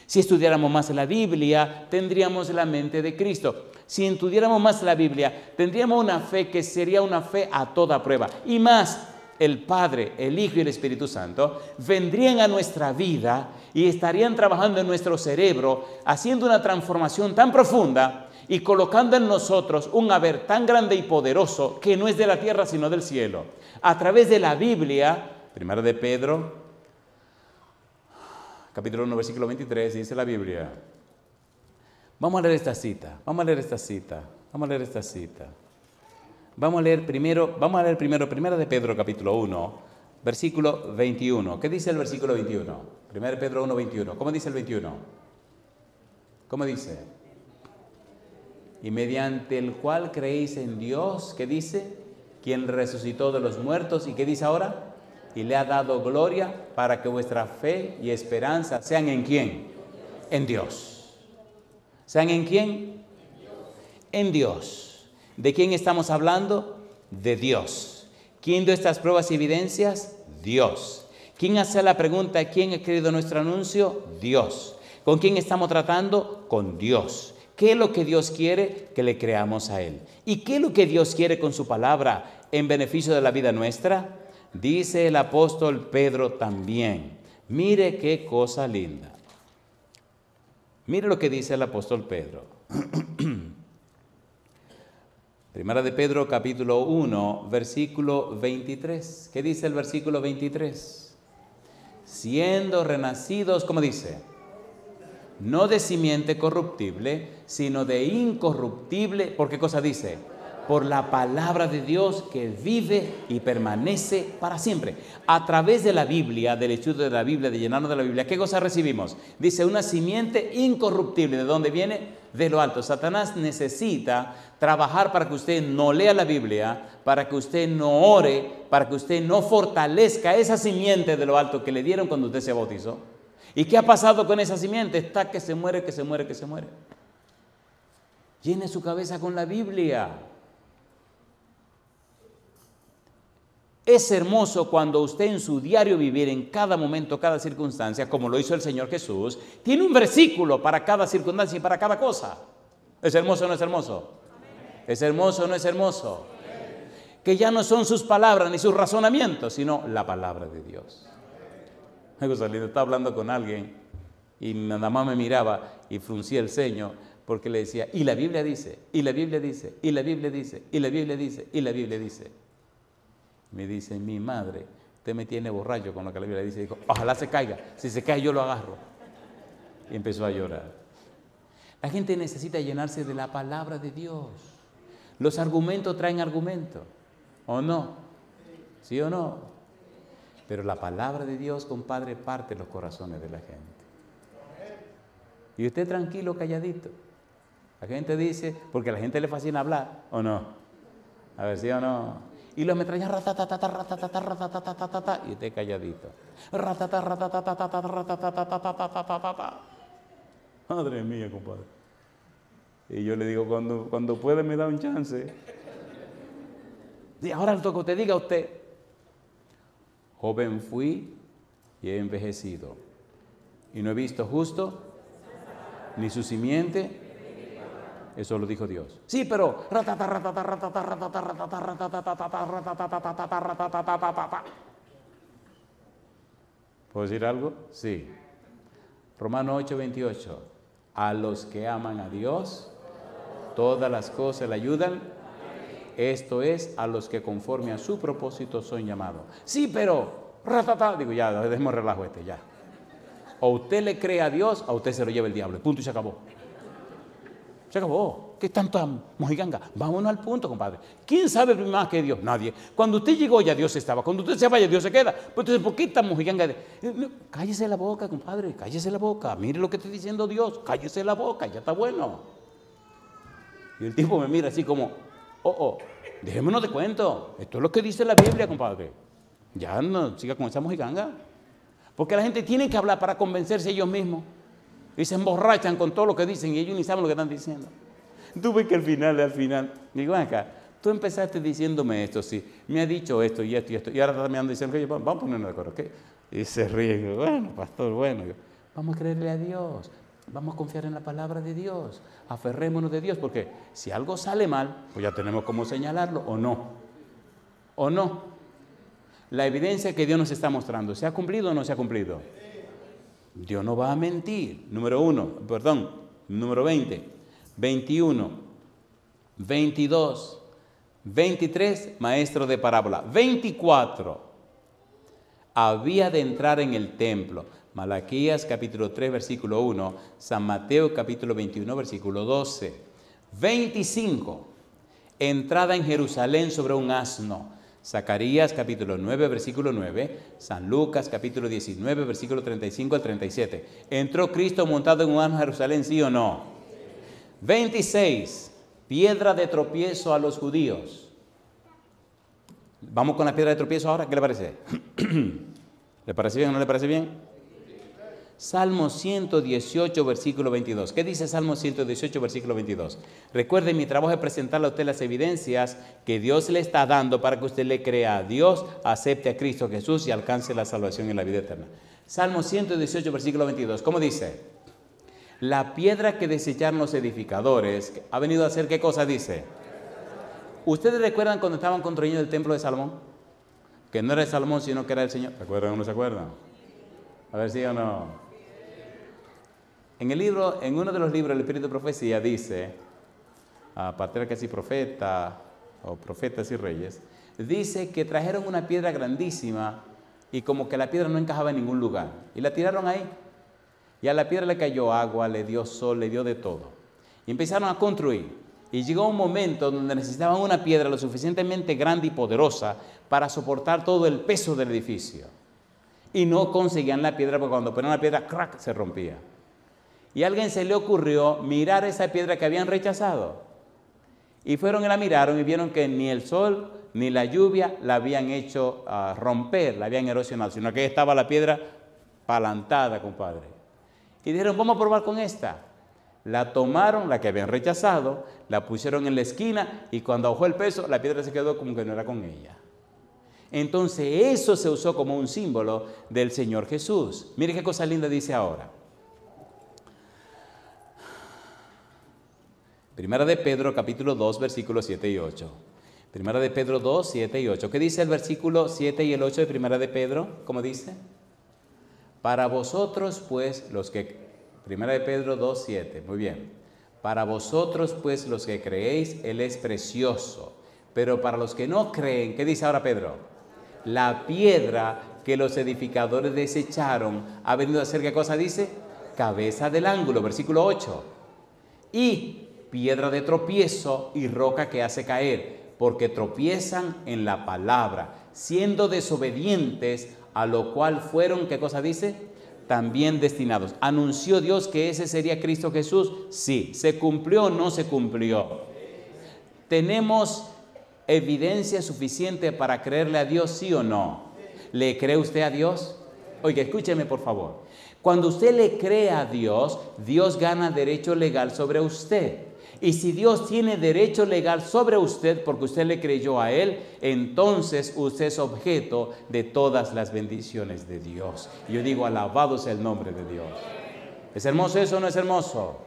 Speaker 3: Si estudiáramos más la Biblia, tendríamos la mente de Cristo. Si estudiáramos más la Biblia, tendríamos una fe que sería una fe a toda prueba. Y más, el Padre, el Hijo y el Espíritu Santo vendrían a nuestra vida y estarían trabajando en nuestro cerebro, haciendo una transformación tan profunda y colocando en nosotros un haber tan grande y poderoso que no es de la tierra sino del cielo. A través de la Biblia, 1 de Pedro, capítulo 1, versículo 23, dice la Biblia. Vamos a leer esta cita. Vamos a leer primero, 1 de Pedro, capítulo 1, versículo 21. ¿Qué dice el versículo 21? 1 de Pedro 1, 21. ¿Cómo dice el 21? ¿Cómo dice? Y mediante el cual creéis en Dios, ¿qué dice? Quien resucitó de los muertos. ¿Y qué dice ahora? Y le ha dado gloria para que vuestra fe y esperanza sean ¿en quién? En Dios. ¿Sean en quién? En Dios. ¿De quién estamos hablando? De Dios. ¿Quién dio estas pruebas y evidencias? Dios. ¿Quién hace la pregunta? ¿Quién ha querido nuestro anuncio? Dios. ¿Con quién estamos tratando? Con Dios. ¿Qué es lo que Dios quiere? Que le creamos a Él. ¿Y qué es lo que Dios quiere con su palabra en beneficio de la vida nuestra? Dice el apóstol Pedro también. Mire qué cosa linda. Mire lo que dice el apóstol Pedro. Primera de Pedro, capítulo 1, versículo 23. ¿Qué dice el versículo 23? Siendo renacidos, ¿cómo dice? no de simiente corruptible, sino de incorruptible. ¿Por qué cosa dice? Por la palabra de Dios que vive y permanece para siempre. A través de la Biblia, del estudio de la Biblia, de llenarnos de la Biblia, ¿qué cosa recibimos? Dice una simiente incorruptible. ¿De dónde viene? De lo alto. Satanás necesita trabajar para que usted no lea la Biblia, para que usted no ore, para que usted no fortalezca esa simiente de lo alto que le dieron cuando usted se bautizó. ¿Y qué ha pasado con esa simiente? Está que se muere, que se muere, que se muere. Llene su cabeza con la Biblia. Es hermoso cuando usted en su diario vivir, en cada momento, cada circunstancia, como lo hizo el Señor Jesús, tiene un versículo para cada circunstancia y para cada cosa. ¿Es hermoso o no es hermoso? Amén. ¿Es hermoso o no es hermoso? Amén. Que ya no son sus palabras ni sus razonamientos, sino la palabra de Dios. Estaba hablando con alguien y nada más me miraba y fruncía el ceño porque le decía, y la Biblia dice, y la Biblia dice, y la Biblia dice, y la Biblia dice, y la Biblia dice. Me dice, mi madre, usted me tiene borracho con lo que la Biblia dice. Dijo, ojalá se caiga. Si se cae, yo lo agarro. Y empezó a llorar. La gente necesita llenarse de la palabra de Dios. Los argumentos traen argumentos. ¿O no? ¿Sí o no? Pero la palabra de Dios, compadre, parte los corazones de la gente. Y usted tranquilo, calladito. La gente dice, porque a la gente le fascina hablar, ¿o no? A ver, ¿sí o no? Y los metrallas, ratatata, ratatata, ratatata, y usted calladito. Ratatata, ratatata, ratatata. Madre mía, compadre. Y yo le digo, cuando puede me da un chance. Y ahora le toca a usted, diga usted. Joven fui y he envejecido. Y no he visto justo, ni su simiente. Eso lo dijo Dios. Sí, pero ¿puedo decir algo? Sí. Romanos 8:28. A los que aman a Dios, todas las cosas le ayudan. Esto es, a los que conforme a su propósito son llamados. Sí, pero digo, ya, dejemos relajo ya. O usted le cree a Dios, a usted se lo lleva el diablo. Punto y se acabó. Se acabó. ¿Qué tanta mojiganga? Vámonos al punto, compadre. ¿Quién sabe más que Dios? Nadie. Cuando usted llegó ya Dios estaba. Cuando usted se vaya, Dios se queda. Pues entonces, ¿por qué esta mojiganga? Cállese la boca, compadre. Cállese la boca. Mire lo que está diciendo Dios. Cállese la boca. Ya está bueno. Y el tipo me mira así como, dejémonos de cuento. Esto es lo que dice la Biblia, compadre. Ya no siga con esa mojiganga. Porque la gente tiene que hablar para convencerse ellos mismos. Y se emborrachan con todo lo que dicen y ellos ni saben lo que están diciendo. Tú ves que al final, digo, acá, tú empezaste diciéndome esto, sí, me ha dicho esto y esto y esto, y ahora estás mirando diciendo, vamos a ponernos de acuerdo, ¿qué? Y se ríen, bueno, pastor, bueno, vamos a creerle a Dios, vamos a confiar en la palabra de Dios, aferrémonos de Dios, porque si algo sale mal, pues ya tenemos cómo señalarlo, o no. La evidencia que Dios nos está mostrando, ¿se ha cumplido o no se ha cumplido? Dios no va a mentir. Número 20, 21, 22, 23, maestro de parábola. 24, había de entrar en el templo. Malaquías capítulo 3, versículo 1, San Mateo capítulo 21, versículo 12. 25, entrada en Jerusalén sobre un asno. Zacarías capítulo 9, versículo 9, San Lucas capítulo 19, versículo 35 al 37. ¿Entró Cristo montado en un asno a Jerusalén, sí o no? 26, piedra de tropiezo a los judíos. Vamos con la piedra de tropiezo ahora, ¿qué le parece? ¿Le parece bien o no le parece bien? Salmo 118, versículo 22. ¿Qué dice Salmo 118, versículo 22? Recuerde, mi trabajo es presentarle a usted las evidencias que Dios le está dando para que usted le crea a Dios, acepte a Cristo Jesús y alcance la salvación y la vida eterna. Salmo 118, versículo 22. ¿Cómo dice? La piedra que desecharon los edificadores, ¿ha venido a hacer qué cosa dice? ¿Ustedes recuerdan cuando estaban construyendo el templo de Salomón? Que no era de Salomón, sino que era del Señor. ¿Se acuerdan o no se acuerdan? A ver si o no. En uno de los libros del Espíritu de Profecía dice, Patriarcas y Profetas, o Profetas y Reyes, dice que trajeron una piedra grandísima y como que la piedra no encajaba en ningún lugar. Y la tiraron ahí. Y a la piedra le cayó agua, le dio sol, le dio de todo. Y empezaron a construir. Y llegó un momento donde necesitaban una piedra lo suficientemente grande y poderosa para soportar todo el peso del edificio. Y no conseguían la piedra porque cuando ponían la piedra, ¡crack!, se rompía. Y a alguien se le ocurrió mirar esa piedra que habían rechazado. Y fueron y la miraron y vieron que ni el sol ni la lluvia la habían hecho romper, la habían erosionado, sino que estaba la piedra palantada, compadre. Y dijeron, vamos a probar con esta. La tomaron, la que habían rechazado, la pusieron en la esquina y cuando bajó el peso, la piedra se quedó como que no era con ella. Entonces eso se usó como un símbolo del Señor Jesús. Mire qué cosa linda dice ahora. Primera de Pedro, capítulo 2, versículos 7 y 8. Primera de Pedro 2, 7 y 8. ¿Qué dice el versículo 7 y el 8 de Primera de Pedro? ¿Cómo dice? Para vosotros, pues, los que... Primera de Pedro 2, 7. Muy bien. Para vosotros, pues, los que creéis, Él es precioso. Pero para los que no creen, ¿qué dice ahora Pedro? La piedra que los edificadores desecharon ha venido a ser, ¿qué cosa dice? Cabeza del ángulo, versículo 8. Y piedra de tropiezo y roca que hace caer, porque tropiezan en la palabra, siendo desobedientes, a lo cual fueron, ¿qué cosa dice? También destinados. ¿Anunció Dios que ese sería Cristo Jesús? Sí. ¿Se cumplió o no se cumplió? ¿Tenemos evidencia suficiente para creerle a Dios, sí o no? ¿Le cree usted a Dios? Oiga, escúcheme por favor. Cuando usted le cree a Dios, Dios gana derecho legal sobre usted. Y si Dios tiene derecho legal sobre usted porque usted le creyó a Él, entonces usted es objeto de todas las bendiciones de Dios. Y yo digo, alabado sea el nombre de Dios. ¿Es hermoso eso o no es hermoso?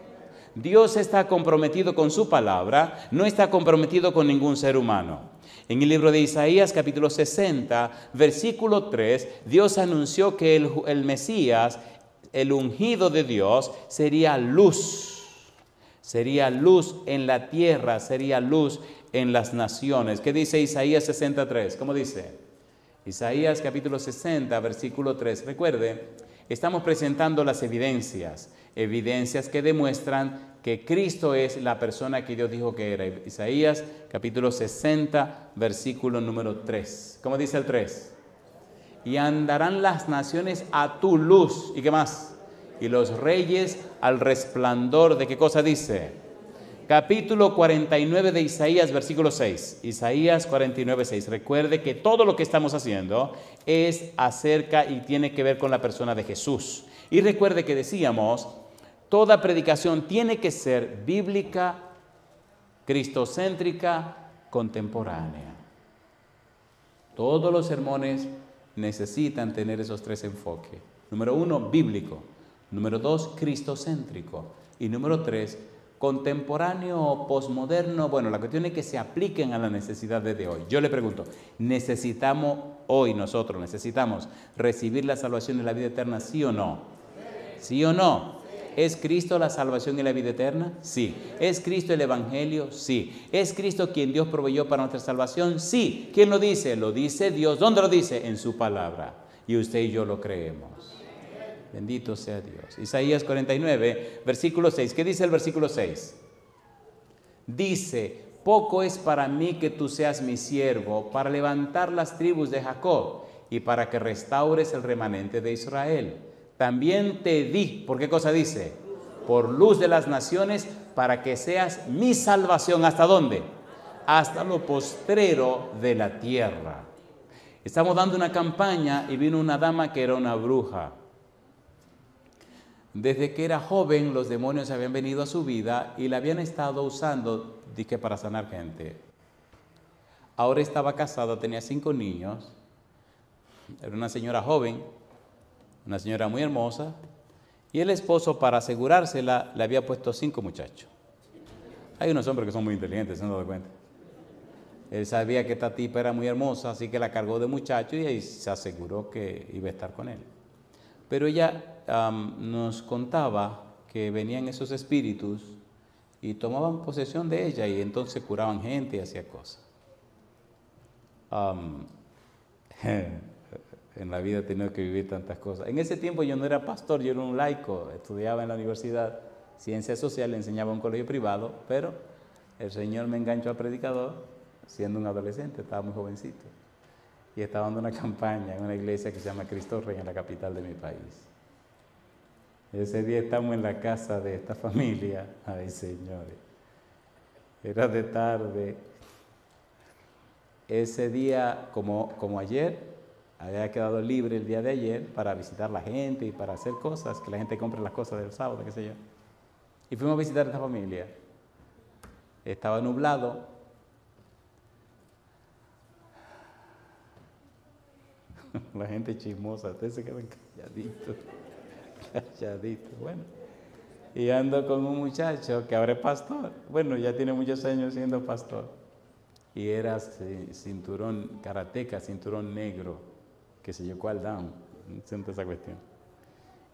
Speaker 3: Dios está comprometido con su palabra, no está comprometido con ningún ser humano. En el libro de Isaías, capítulo 60, versículo 3, Dios anunció que el Mesías, el ungido de Dios, sería luz. Sería luz en la tierra, sería luz en las naciones. ¿Qué dice Isaías 63? ¿Cómo dice? Isaías capítulo 60, versículo 3. Recuerde, estamos presentando las evidencias que demuestran que Cristo es la persona que Dios dijo que era. Isaías capítulo 60, versículo número 3. ¿Cómo dice el 3? Y andarán las naciones a tu luz. ¿Y qué más? Y los reyes al resplandor de, ¿qué cosa dice? Capítulo 49 de Isaías, versículo 6. Isaías 49, 6. Recuerde que todo lo que estamos haciendo es acerca y tiene que ver con la persona de Jesús. Y recuerde que decíamos, toda predicación tiene que ser bíblica, cristocéntrica, contemporánea. Todos los sermones necesitan tener esos tres enfoques. Número 1, bíblico. Número 2, cristocéntrico. Y número 3, contemporáneo o posmoderno. Bueno, la cuestión es que se apliquen a las necesidades de hoy. Yo le pregunto, ¿necesitamos recibir la salvación y la vida eterna, sí o no? ¿Sí o no? ¿Es Cristo la salvación y la vida eterna? Sí. ¿Es Cristo el Evangelio? Sí. ¿Es Cristo quien Dios proveyó para nuestra salvación? Sí. ¿Quién lo dice? Lo dice Dios. ¿Dónde lo dice? En su palabra. Y usted y yo lo creemos. Bendito sea Dios. Isaías 49, versículo 6. ¿Qué dice el versículo 6? Dice, poco es para mí que tú seas mi siervo, para levantar las tribus de Jacob y para que restaures el remanente de Israel. También te di, ¿por qué cosa dice? Por luz de las naciones, para que seas mi salvación. ¿Hasta dónde? Hasta lo postrero de la tierra. Estamos dando una campaña y vino una dama que era una bruja. Desde que era joven, los demonios habían venido a su vida y la habían estado usando, dije, para sanar gente. Ahora estaba casada, tenía 5 niños, era una señora joven, una señora muy hermosa, y el esposo, para asegurársela, le había puesto 5 muchachos. Hay unos hombres que son muy inteligentes, ¿se han dado cuenta? Él sabía que esta tipa era muy hermosa, así que la cargó de muchacho y ahí se aseguró que iba a estar con él. Pero ella nos contaba que venían esos espíritus y tomaban posesión de ella y entonces curaban gente y hacía cosas. En la vida he tenido que vivir tantas cosas. En ese tiempo yo no era pastor, yo era un laico, estudiaba en la universidad, ciencias sociales, enseñaba en un colegio privado, pero el Señor me enganchó a predicador siendo un adolescente, estaba muy jovencito. Y estaba dando una campaña en una iglesia que se llama Cristo Rey en la capital de mi país. Ese día estamos en la casa de esta familia. Ay, señores. Era de tarde. Ese día, como ayer, había quedado libre el día de ayer para visitar a la gente y para hacer cosas, que la gente compre las cosas del sábado, qué sé yo. Y fuimos a visitar a esta familia. Estaba nublado. La gente chismosa, ustedes se quedan calladitos. Calladito, bueno. Y ando con un muchacho que ahora es pastor. Bueno, ya tiene muchos años siendo pastor. Y era cinturón karateca, cinturón negro, que se llevó al down. No siento esa cuestión.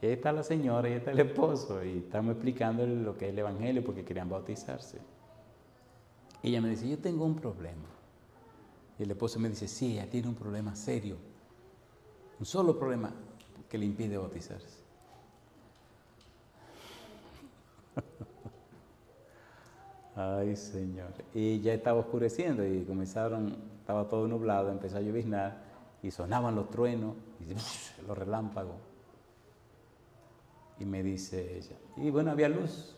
Speaker 3: Y ahí está la señora y ahí está el esposo. Y estamos explicándole lo que es el evangelio porque querían bautizarse. Y ella me dice, yo tengo un problema. Y el esposo me dice, sí, ella tiene un problema serio. Un solo problema que le impide bautizarse. Ay, Señor. Y ya estaba oscureciendo y estaba todo nublado, empezó a lloviznar y sonaban los truenos y los relámpagos. Y me dice ella, y bueno, había luz,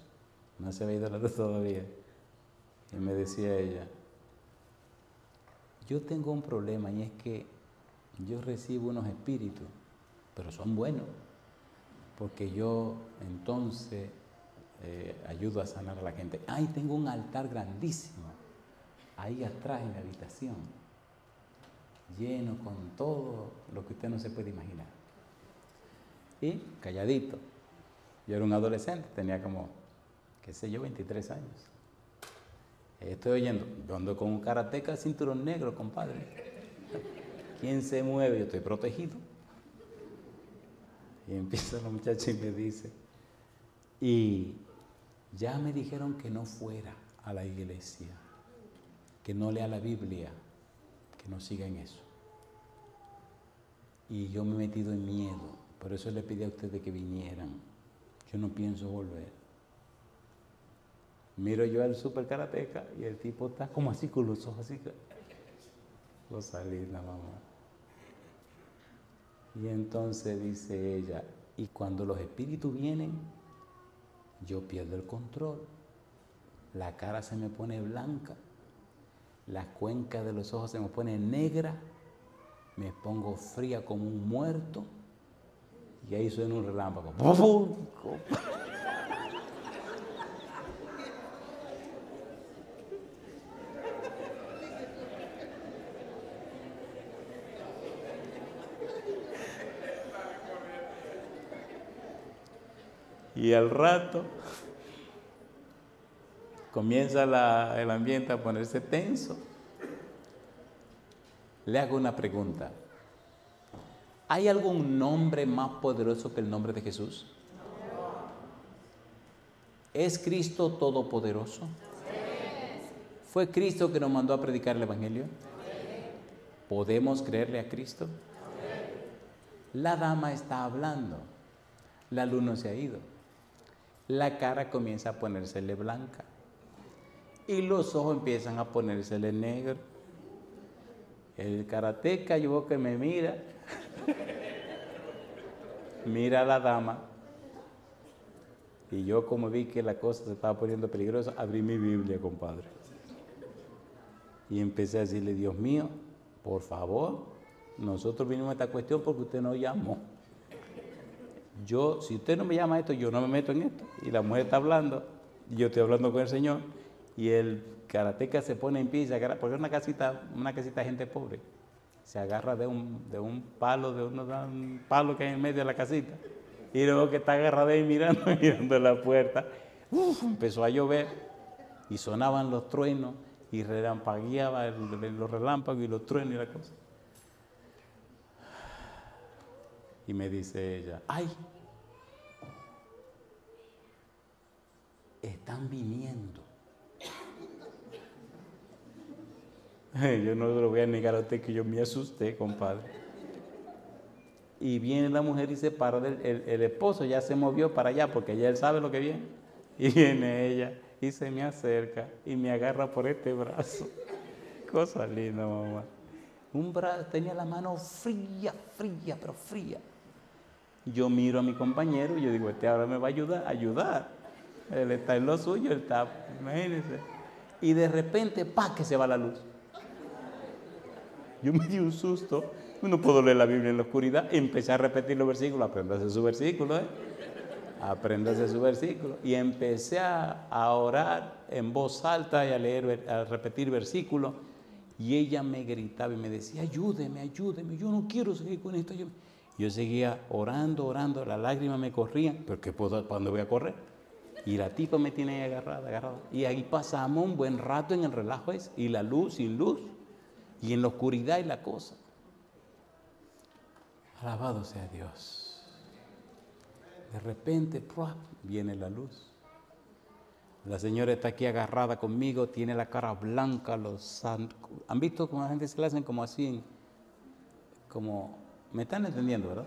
Speaker 3: no se había ido la luz todavía. Y me decía ella, yo tengo un problema y es que yo recibo unos espíritus, pero son buenos, porque yo entonces ayudo a sanar a la gente. Ay, tengo un altar grandísimo, ahí atrás en la habitación, lleno con todo lo que usted no se puede imaginar. Y calladito, yo era un adolescente, tenía como, qué sé yo, 23 años. Estoy oyendo, yo ando con un karateca cinturón negro, compadre. ¿Quién se mueve? Yo estoy protegido. Y empieza la muchacha y me dice, y ya me dijeron que no fuera a la iglesia, que no lea la Biblia, que no siga en eso. Y yo me he metido en miedo, por eso le pedí a ustedes que vinieran. Yo no pienso volver. Miro yo al super karateca y el tipo está como así con los ojos así. Rosalina, mamá. Y entonces dice ella, y cuando los espíritus vienen, yo pierdo el control. La cara se me pone blanca, la cuenca de los ojos se me pone negra, me pongo fría como un muerto, y ahí suena un relámpago. ¡Pum! Y al rato comienza el ambiente a ponerse tenso. Le hago una pregunta. ¿Hay algún nombre más poderoso que el nombre de Jesús? ¿Es Cristo todopoderoso? ¿Fue Cristo que nos mandó a predicar el Evangelio? ¿Podemos creerle a Cristo? La dama está hablando. La luz no se ha ido. La cara comienza a ponérsele blanca y los ojos empiezan a ponérsele negro. El karateca, yo veo que me mira, mira a la dama, y yo, como vi que la cosa se estaba poniendo peligrosa, abrí mi Biblia, compadre, y empecé a decirle, Dios mío, por favor, nosotros vinimos a esta cuestión porque usted nos llamó. Si usted no me llama a esto, yo no me meto en esto. Y la mujer está hablando, y yo estoy hablando con el Señor, y el karateca se pone en pie y se agarra, porque es una casita de gente pobre. Se agarra de un palo que hay en medio de la casita. Y luego que está agarrado ahí mirando la puerta. Empezó a llover, y sonaban los truenos, y relampagueaba los relámpagos y los truenos y la cosa. Y me dice ella, ¡ay! Están viniendo. Yo no lo voy a negar a usted que yo me asusté, compadre. Y viene la mujer y se para, el esposo ya se movió para allá porque ya él sabe lo que viene. Y viene ella y se me acerca y me agarra por este brazo. Cosa linda, mamá. Un brazo, tenía la mano fría, pero fría. Yo miro a mi compañero y yo digo, este ahora me va a ayudar. Él está en lo suyo, él está, imagínense. Y de repente, ¡pah!, que se va la luz. Yo me di un susto. No puedo leer la Biblia en la oscuridad. Empecé a repetir los versículos. Apréndase su versículo, Apréndase su versículo. Y empecé a orar en voz alta y a repetir versículos. Y ella me gritaba y me decía, ayúdeme, yo no quiero seguir con esto. Yo seguía orando, las lágrimas me corrían, pero ¿qué puedo? ¿Para dónde voy a correr? Y la tipa me tiene ahí agarrada. Y ahí pasamos un buen rato en el relajo ese, y la luz, sin luz, y en la oscuridad y la cosa. Alabado sea Dios. De repente, ¡pruah!, viene la luz. La señora está aquí agarrada conmigo, tiene la cara blanca, ¿han visto cómo la gente se la hacen como así? Como, ¿me están entendiendo, verdad?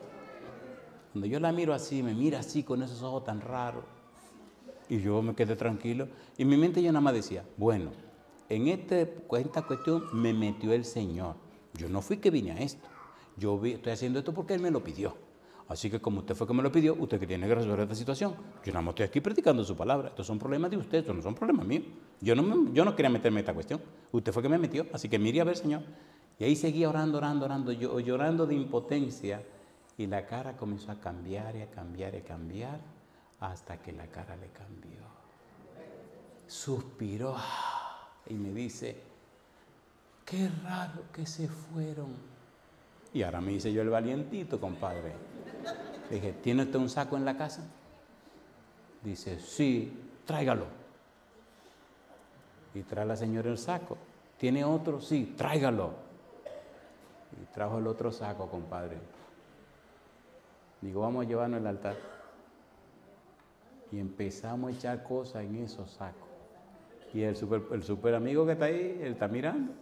Speaker 3: Cuando yo la miro así, me mira así con esos ojos tan raros. Y yo me quedé tranquilo. Y en mi mente yo nada más decía, bueno, en esta cuestión me metió el Señor. Yo no fui que vine a esto. Estoy haciendo esto porque Él me lo pidió. Así que como usted fue que me lo pidió, usted que tiene que resolver esta situación. Yo nada más estoy aquí predicando su palabra. Estos son problemas de usted, estos no son problemas míos. Yo no quería meterme en esta cuestión. Usted fue que me metió, así que mire a ver, Señor. Y ahí seguía orando, yo llorando de impotencia. Y la cara comenzó a cambiar, hasta que la cara le cambió. Suspiró y me dice, qué raro que se fueron. Y ahora me hice yo el valientito, compadre. Le dije, ¿tiene usted un saco en la casa? Dice, sí, tráigalo. Y trae la señora el saco. ¿Tiene otro? Sí, tráigalo. Y trajo el otro saco, compadre. Digo, vamos a llevarnos al altar. Y empezamos a echar cosas en esos sacos. Y el super amigo que está ahí, él está mirando.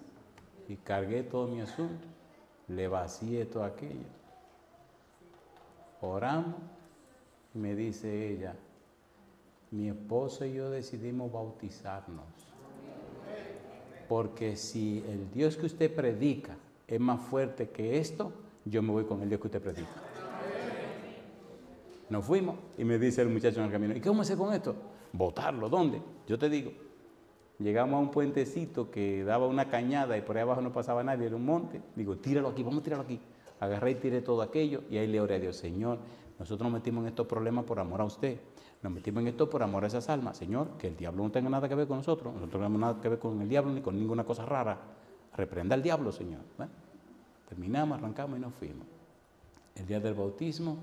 Speaker 3: Y cargué todo mi asunto. Le vacié todo aquello. Oramos. Y me dice ella, mi esposo y yo decidimos bautizarnos. Porque si el Dios que usted predica es más fuerte que esto, yo me voy con el Dios que usted predica. Nos fuimos y me dice el muchacho en el camino, ¿y qué vamos a hacer con esto? Botarlo, ¿dónde? Yo te digo, llegamos a un puentecito que daba una cañada y por ahí abajo no pasaba nadie, era un monte. Digo, tíralo aquí, vamos a tirarlo aquí. Agarré y tiré todo aquello y ahí le oré a Dios, Señor, nosotros nos metimos en estos problemas por amor a usted. Nos metimos en esto por amor a esas almas. Señor, que el diablo no tenga nada que ver con nosotros. Nosotros no tenemos nada que ver con el diablo ni con ninguna cosa rara. Reprenda al diablo, Señor. Bueno, terminamos, arrancamos y nos fuimos. El día del bautismo,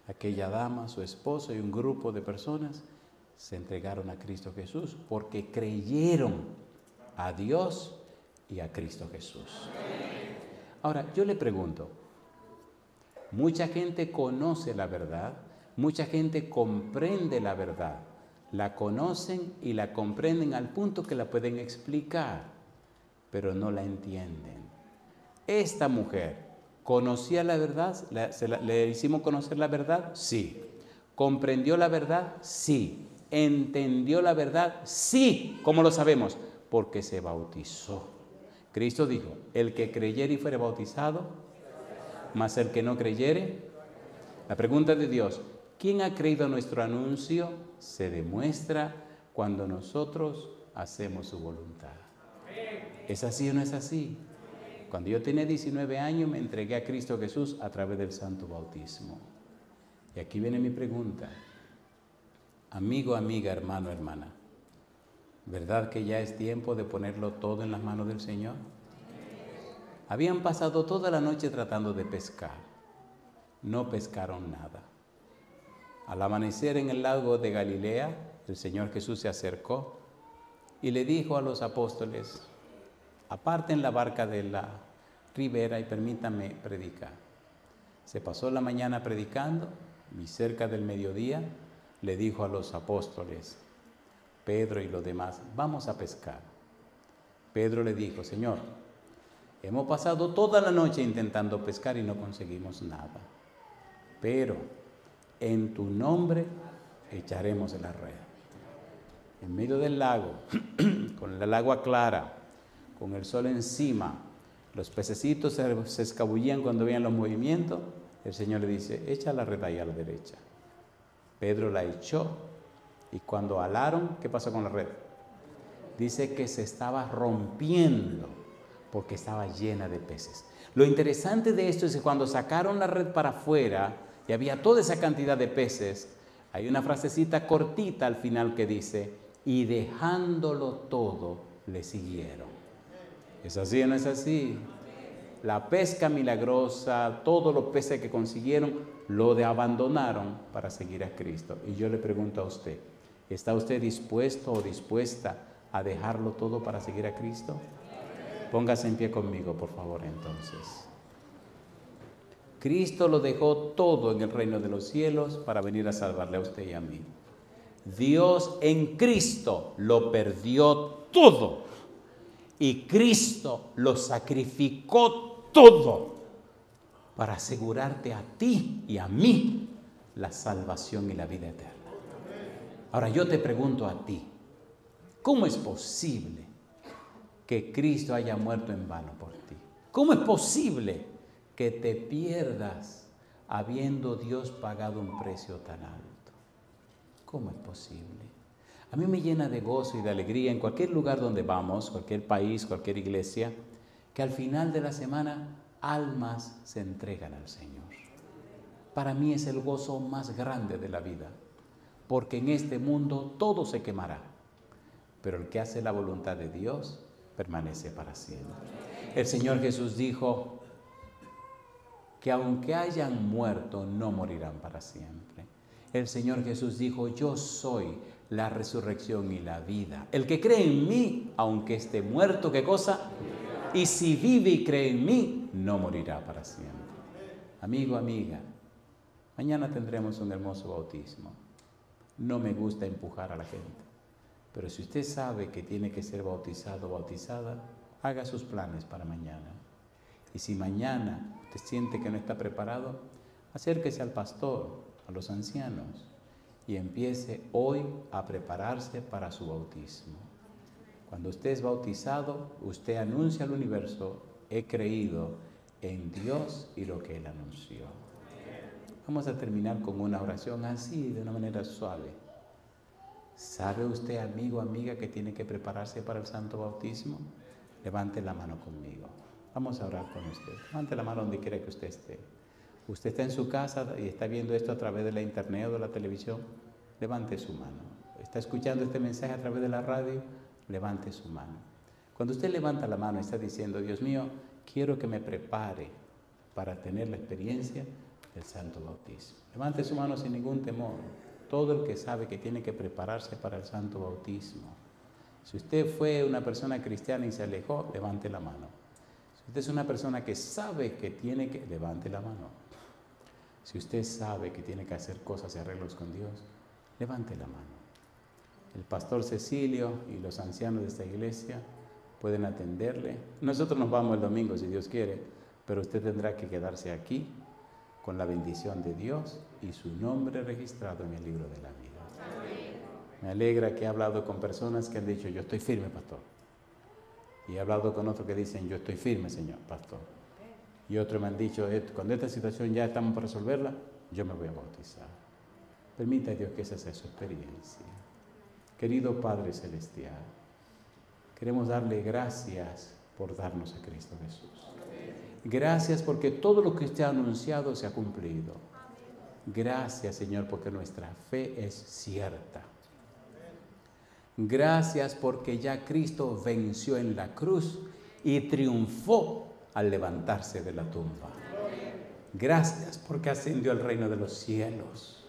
Speaker 3: aquella dama, su esposo y un grupo de personas se entregaron a Cristo Jesús porque creyeron a Dios y a Cristo Jesús. Ahora, yo le pregunto, mucha gente conoce la verdad, mucha gente comprende la verdad, la conocen y la comprenden al punto que la pueden explicar, pero no la entienden. Esta mujer conocía la verdad, le hicimos conocer la verdad, sí. ¿Comprendió la verdad? Sí. ¿Entendió la verdad? Sí. ¿Cómo lo sabemos? Porque se bautizó. Cristo dijo, el que creyere y fuere bautizado, mas el que no creyere. La pregunta de Dios, ¿quién ha creído nuestro anuncio? Se demuestra cuando nosotros hacemos su voluntad. ¿Es así o no es así? Cuando yo tenía 19 años me entregué a Cristo Jesús a través del santo bautismo. Y aquí viene mi pregunta. Amigo, amiga, hermano, hermana, ¿verdad que ya es tiempo de ponerlo todo en las manos del Señor? Habían pasado toda la noche tratando de pescar. No pescaron nada. Al amanecer en el lago de Galilea, el Señor Jesús se acercó y le dijo a los apóstoles, aparten la barca de la ribera y permítanme predicar. Se pasó la mañana predicando y cerca del mediodía le dijo a los apóstoles, Pedro y los demás, vamos a pescar. Pedro le dijo, Señor, hemos pasado toda la noche intentando pescar y no conseguimos nada. pero en tu nombre echaremos la red. En medio del lago, con el agua clara, con el sol encima, los pececitos se escabullían cuando veían los movimientos. El Señor le dice, echa la red ahí a la derecha. Pedro la echó y cuando alaron, ¿qué pasó con la red? Dice que se estaba rompiendo porque estaba llena de peces. Lo interesante de esto es que cuando sacaron la red para afuera y había toda esa cantidad de peces, hay una frasecita cortita al final que dice, y dejándolo todo, le siguieron. ¿Es así o no es así? La pesca milagrosa, todos los peces que consiguieron, lo abandonaron para seguir a Cristo. Y yo le pregunto a usted, ¿está usted dispuesto o dispuesta a dejarlo todo para seguir a Cristo? Póngase en pie conmigo, por favor, entonces. Cristo lo dejó todo en el reino de los cielos para venir a salvarle a usted y a mí. Dios en Cristo lo perdió todo. Y Cristo lo sacrificó todo para asegurarte a ti y a mí la salvación y la vida eterna. Ahora yo te pregunto a ti, ¿cómo es posible que Cristo haya muerto en vano por ti? ¿Cómo es posible que te pierdas habiendo Dios pagado un precio tan alto? ¿Cómo es posible? A mí me llena de gozo y de alegría en cualquier lugar donde vamos, cualquier país, cualquier iglesia, que al final de la semana almas se entregan al Señor. Para mí es el gozo más grande de la vida, porque en este mundo todo se quemará, pero el que hace la voluntad de Dios permanece para siempre. El Señor Jesús dijo que aunque hayan muerto, no morirán para siempre. El Señor Jesús dijo, yo soy la resurrección y la vida. El que cree en mí, aunque esté muerto, ¿qué cosa? Y si vive y cree en mí, no morirá para siempre. Amigo, amiga, mañana tendremos un hermoso bautismo. No me gusta empujar a la gente, pero si usted sabe que tiene que ser bautizado o bautizada, haga sus planes para mañana. Y si mañana usted siente que no está preparado, acérquese al pastor, a los ancianos, y empiece hoy a prepararse para su bautismo. Cuando usted es bautizado, usted anuncia al universo, he creído en Dios y lo que Él anunció. Vamos a terminar con una oración así, de una manera suave. ¿Sabe usted, amigo, amiga, que tiene que prepararse para el santo bautismo? Levante la mano conmigo. Vamos a orar con usted. Levante la mano donde quiera que usted esté. Usted está en su casa y está viendo esto a través de la internet o de la televisión, levante su mano. Está escuchando este mensaje a través de la radio, levante su mano. Cuando usted levanta la mano, está diciendo, Dios mío, quiero que me prepare para tener la experiencia del santo bautismo. Levante su mano sin ningún temor. Todo el que sabe que tiene que prepararse para el santo bautismo. Si usted fue una persona cristiana y se alejó, levante la mano. Si usted es una persona que sabe que tiene que, levante la mano. Si usted sabe que tiene que hacer cosas y arreglos con Dios, levante la mano. El pastor Cecilio y los ancianos de esta iglesia pueden atenderle. Nosotros nos vamos el domingo, si Dios quiere, pero usted tendrá que quedarse aquí con la bendición de Dios y su nombre registrado en el libro de la vida. Me alegra que he hablado con personas que han dicho, yo estoy firme, pastor. Y he hablado con otros que dicen, yo estoy firme, señor, pastor. Y otros me han dicho, cuando esta situación ya estamos para resolverla, yo me voy a bautizar. Permita a Dios que esa sea su experiencia. Querido Padre Celestial, queremos darle gracias por darnos a Cristo Jesús. Gracias porque todo lo que usted ha anunciado se ha cumplido. Gracias, Señor, porque nuestra fe es cierta. Gracias porque ya Cristo venció en la cruz y triunfó al levantarse de la tumba. Gracias porque ascendió al reino de los cielos.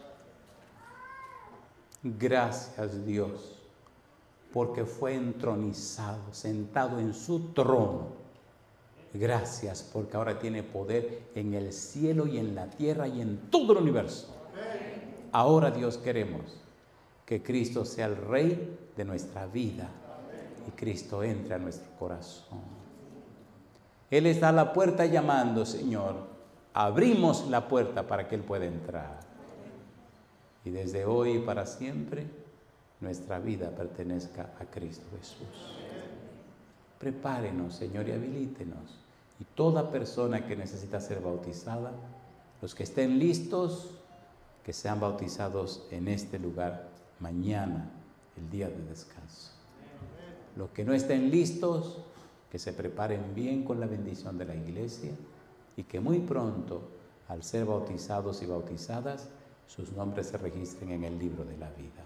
Speaker 3: Gracias, Dios, porque fue entronizado, sentado en su trono. Gracias porque ahora tiene poder en el cielo y en la tierra y en todo el universo. Ahora, Dios, queremos que Cristo sea el Rey de nuestra vida y Cristo entre a nuestro corazón. Él está a la puerta llamando, Señor. abrimos la puerta para que Él pueda entrar. Y desde hoy y para siempre, nuestra vida pertenezca a Cristo Jesús. Prepárenos, Señor, y habilítenos. Y toda persona que necesita ser bautizada, los que estén listos, que sean bautizados en este lugar mañana, el día de descanso. Los que no estén listos, que se preparen bien con la bendición de la iglesia y que muy pronto, al ser bautizados y bautizadas, sus nombres se registren en el libro de la vida.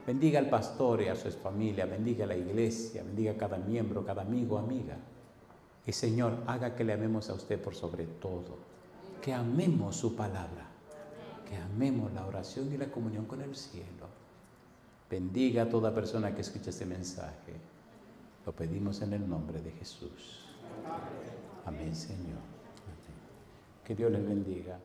Speaker 3: Bendiga al pastor y a su familia, bendiga a la iglesia, bendiga a cada miembro, cada amigo, amiga. Y Señor, haga que le amemos a usted por sobre todo, que amemos su palabra, que amemos la oración y la comunión con el cielo. Bendiga a toda persona que escuche este mensaje. Lo pedimos en el nombre de Jesús. Amén, Señor. Amén. Que Dios les bendiga.